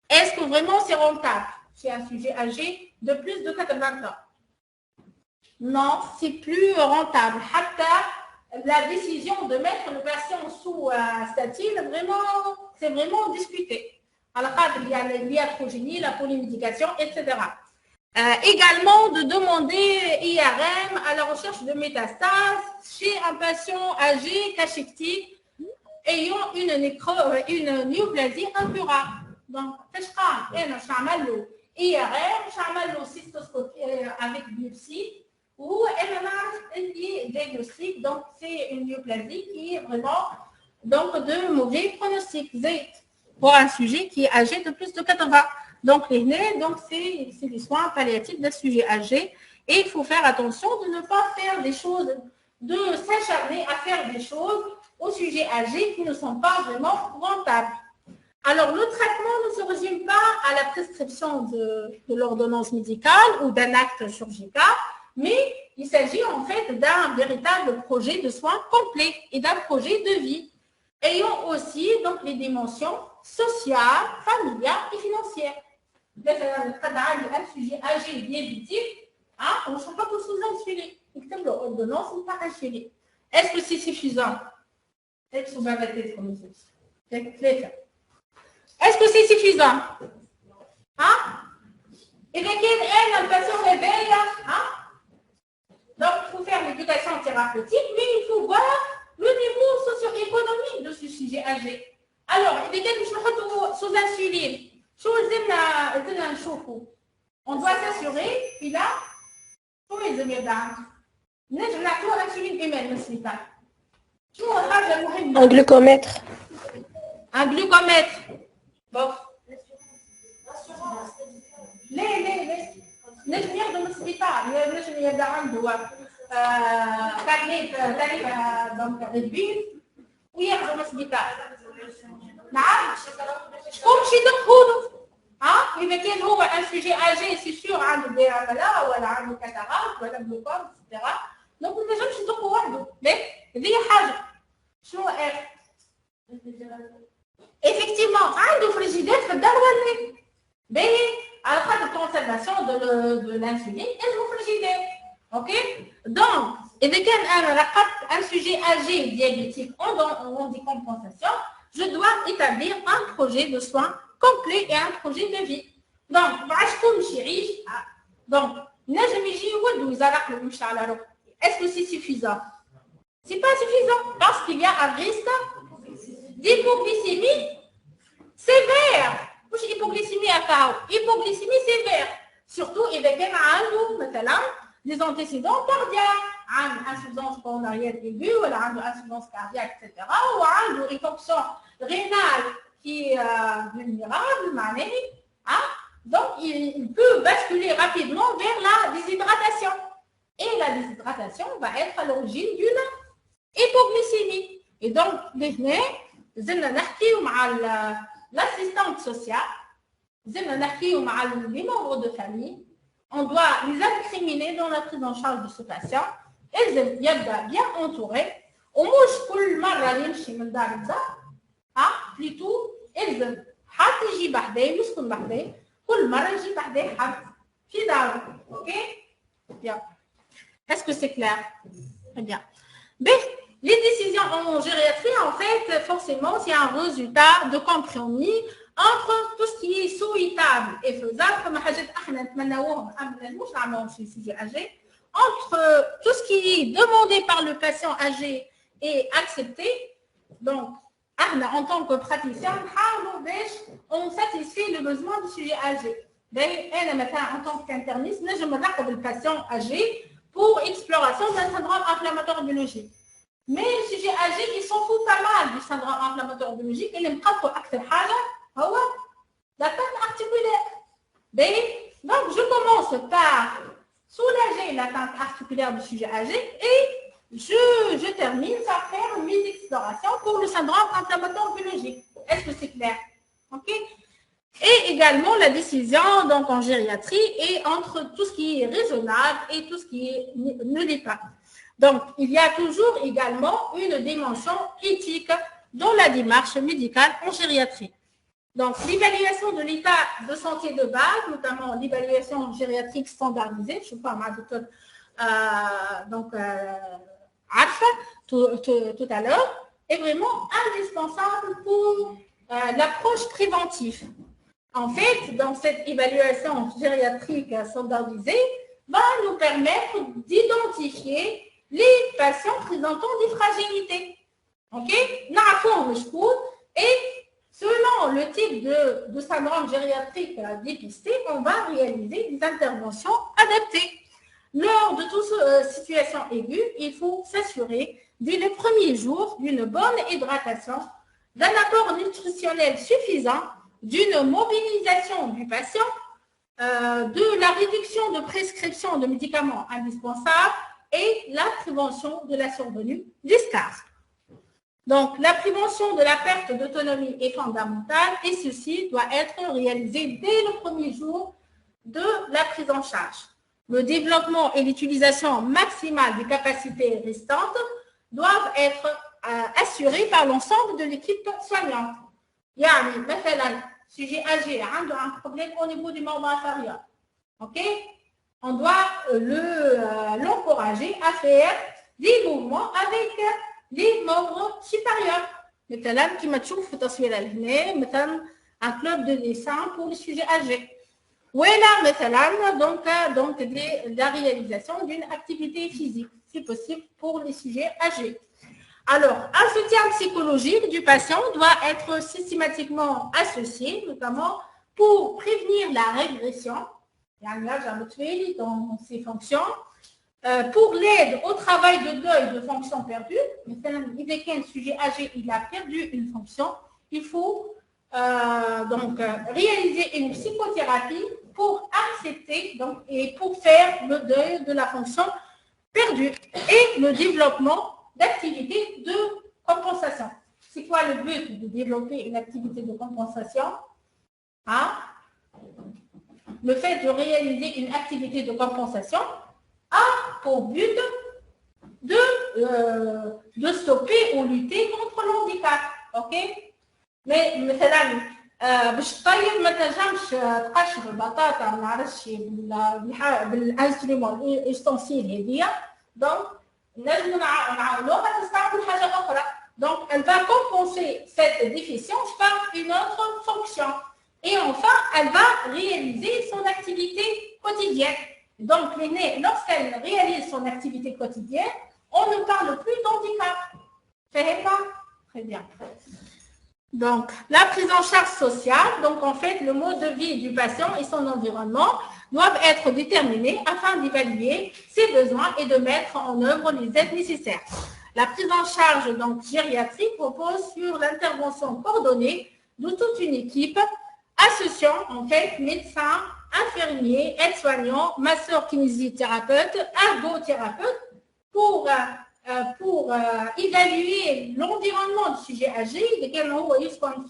Est-ce que vraiment c'est rentable chez un sujet âgé de plus de 80 ans? Non, c'est plus rentable. La décision de mettre le patient sous statine, c'est vraiment discuté. Alors, il y a l'iatrogénie, la polymédication, etc. Également de demander IRM à la recherche de métastases chez un patient âgé cachectique ayant une néoplasie incurable. Donc, je vais IRM, je cystoscopie avec biopsie ou diagnostic. Donc, c'est une néoplasie qui est vraiment donc, de mauvais pronostic pour un sujet qui est âgé de plus de 80. Donc, c'est des soins palliatifs d'un sujet âgé et il faut faire attention de ne pas faire des choses, de s'acharner à faire des choses au sujet âgé qui ne sont pas vraiment rentables. Alors, le traitement ne se résume pas à la prescription de l'ordonnance médicale ou d'un acte chirurgical, mais il s'agit en fait d'un véritable projet de soins complet et d'un projet de vie, ayant aussi donc les dimensions sociales, familiales et financières. Un sujet âgé diabétique, on ne sera pas tous sous insuline. L'ordonnance n'est pas insuline. Est-ce que c'est suffisant? Est-ce que c'est suffisant? Et bien, un patient réveille, donc il faut faire l'éducation thérapeutique, mais il faut voir le niveau socio-économique de ce sujet âgé. Alors, il y a des choses sous insuline. On doit s'assurer qu'il a tous les émédages. Un glucomètre. un glucomètre. Bon. ليه نجم يخدم السبيطار نجم يبدا عنده تعريف دونك ريدبيل ويخدم السبيطار. نعم شكون باش يدقهولو ها اذا كان هو ان سوجي اجي سي سيغ عنده دي عمله ولا عنده كاتاراكت ولا جلوكوم اكسترا دونك ما نجمش يدقو وحده. هذه حاجه. شنو effectivement عنده فريجيدات في الدار ولا باهي على خاطر كونسيرفاسيون دو لانسولين اسمه فريجيدات. اوكي دونك اذا كان انا رقبت ان سوجي اجي ديابيتيك en décompensation, je dois établir un projet de soins complet et un projet de vie. Donc باش كلشي يعيش دونك نجم يجي يولدو يزرق له يمشي على روحه. est-ce que c'est suffisant? C'est pas suffisant parce qu'il y a un risque d'hypoglycémie sévère. مش hypoglycémie أكاو hypoglycémie sévère surtout إذا كان عنده مثلا des antécédents cardiaques عنده insuffisance coronarienne aiguë ولا عنده insuffisance cardiaque etc. وعنده une fonction rénale qui est vulnérable معناه donc il peut basculer rapidement vers la déshydratation et la déshydratation va être à l'origine d'une hypoglycémie. Et donc لهنا زلنا نحكيو مع l'assistante sociale, les membres de famille, on doit les incriminer dans la prise en charge de ce patient. Ils doivent bien entourés. Au moins, كل مرة يمشي من دار لدار plutôt ils حد يجي بحداه يسكن بحداه كل مرة يجي بحداه حد في داره. OK bien. Est-ce que c'est clair? Très bien. Les décisions en gériatrie, en fait, forcément, c'est un résultat de compromis entre tout ce qui est souhaitable et faisable, comme entre tout ce qui est demandé par le patient âgé et accepté. Donc, en tant que praticien, on satisfait le besoin du sujet âgé. En tant qu'interniste, je me rappelle le patient âgé pour exploration d'un syndrome inflammatoire biologique. Mais le sujet âgé, il s'en fout pas mal du syndrome inflammatoire biologique. Il aime pas trop acter l'atteinte articulaire. Donc, je commence par soulager l'atteinte articulaire du sujet âgé et je termine par faire mes explorations pour le syndrome inflammatoire biologique. Est-ce que c'est clair? OK? Et également la décision donc, en gériatrie et entre tout ce qui est raisonnable et tout ce qui ne l'est pas. Donc, il y a toujours également une dimension éthique dans la démarche médicale en gériatrie. Donc, l'évaluation de l'état de santé de base, notamment l'évaluation gériatrique standardisée, je ne sais pas, ma docteur, tout à l'heure, est vraiment indispensable pour l'approche préventive. En fait, dans cette évaluation gériatrique standardisée, va nous permettre d'identifier les patients présentant des fragilités. OK? Et selon le type de syndrome gériatrique dépisté, on va réaliser des interventions adaptées. Lors de toute situation aiguë, il faut s'assurer dès les premiers jours d'une bonne hydratation, d'un apport nutritionnel suffisant, d'une mobilisation du patient, de la réduction de prescription de médicaments indispensables et la prévention de la survenue du SCAR. Donc, la prévention de la perte d'autonomie est fondamentale et ceci doit être réalisé dès le premier jour de la prise en charge. Le développement et l'utilisation maximale des capacités restantes doivent être assurés par l'ensemble de l'équipe soignante. يعني مثلا sujet âgé a un problème au niveau du membre inférieur. OK? On doit l'encourager à faire des mouvements avec les membres supérieurs. مثلا كما تشوف في التصويره هنا مثلا un club de dessin pour les sujets âgés. ولا مثلا donc la réalisation d'une activité physique, si possible pour les sujets âgés. Alors, un soutien psychologique du patient doit être systématiquement associé, notamment pour prévenir la régression, dans ses fonctions, pour l'aide au travail de deuil de fonctions perdues. Maintenant, il y a un sujet âgé, il a perdu une fonction, il faut donc réaliser une psychothérapie pour accepter donc, et pour faire le deuil de la fonction perdue et le développement d'activités de compensation. C'est quoi le but de développer une activité de compensation? Hein? Le fait de réaliser une activité de compensation a pour but de stopper ou lutter contre le handicap. Ok? Mais مثلا باش تطيب ما تنجمش تقشر البطاطا ما نعرفش بالانسترومون الاستونسيل هذيا دونك نجم نعاونوها تستعمل حاجه اخرى. Donc, elle va compenser cette déficience par une autre fonction. Et enfin, elle va réaliser son activité quotidienne. Donc, l'aînée, lorsqu'elle réalise son activité quotidienne, on ne parle plus d'handicap. Faites pas? Très bien. Donc, la prise en charge sociale, donc en fait, le mode de vie du patient et son environnement doivent être déterminés afin d'évaluer ses besoins et de mettre en œuvre les aides nécessaires. La prise en charge donc, gériatrique repose sur l'intervention coordonnée de toute une équipe associant en fait médecins, infirmiers, aides-soignants, masseurs kinésithérapeutes, ergothérapeutes pour évaluer l'environnement du sujet âgé, lequel هو يسكن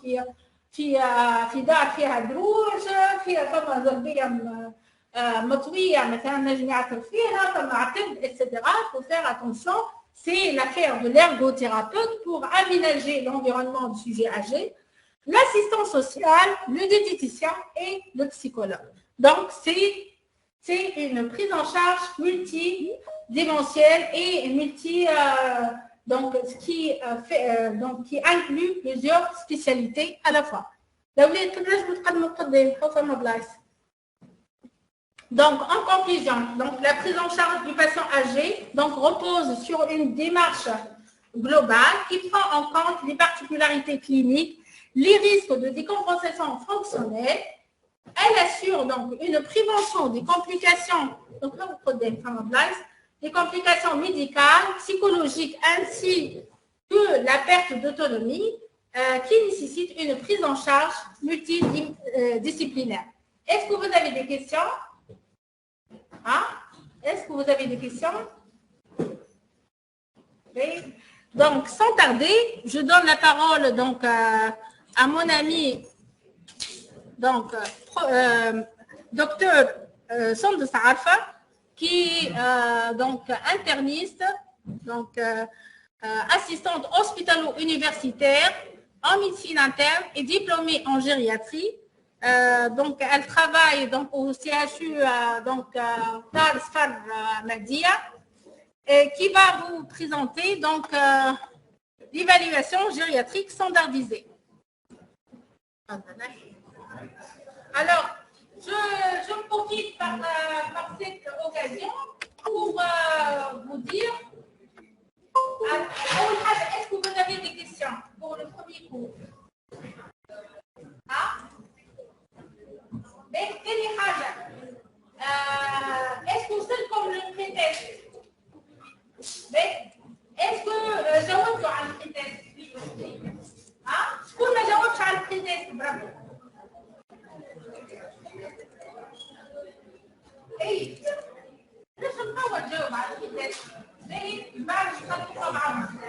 في دار فيها دروج فيها ثم زربيه مطويه مثلا نجم يعثر فيها ثم عتب etc. Faut faire attention. C'est l'affaire de l'ergothérapeute pour aménager l'environnement du sujet âgé, l'assistant social, le diététicien et le psychologue. Donc, c'est une prise en charge multidimensionnelle et qui inclut plusieurs spécialités à la fois. Donc, en conclusion, donc, la prise en charge du patient âgé donc, repose sur une démarche globale qui prend en compte les particularités cliniques, les risques de décompensation fonctionnelle. Elle assure donc une prévention des complications, donc des complications médicales, psychologiques ainsi que la perte d'autonomie qui nécessite une prise en charge multidisciplinaire. Est-ce que vous avez des questions? Hein? Est-ce que vous avez des questions? Oui. Donc, sans tarder, je donne la parole donc, à mon ami, donc, docteur Sandos Arfa, qui est donc interniste, donc assistante hospitalo-universitaire en médecine interne et diplômée en gériatrie. Donc, elle travaille donc, au CHU Dar Sfar Madia, qui va vous présenter donc l'évaluation gériatrique standardisée. Alors, je profite par cette occasion pour vous dire, est-ce que vous avez des questions pour le premier cours? Ah? تاني حاجة est-ce que وصلكم للبريتست؟ est-ce que جاوبتوا على البريتست؟ ها؟ شكون ما جاوبش على البريتست برافو؟ اي ليش نحاول نجاوب على البريتست؟ بعد نخلطوا معاهم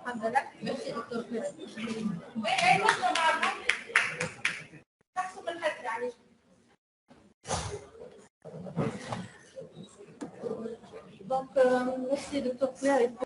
الحمد لله ميرسي دكتور Donc, merci, Dr. Claire.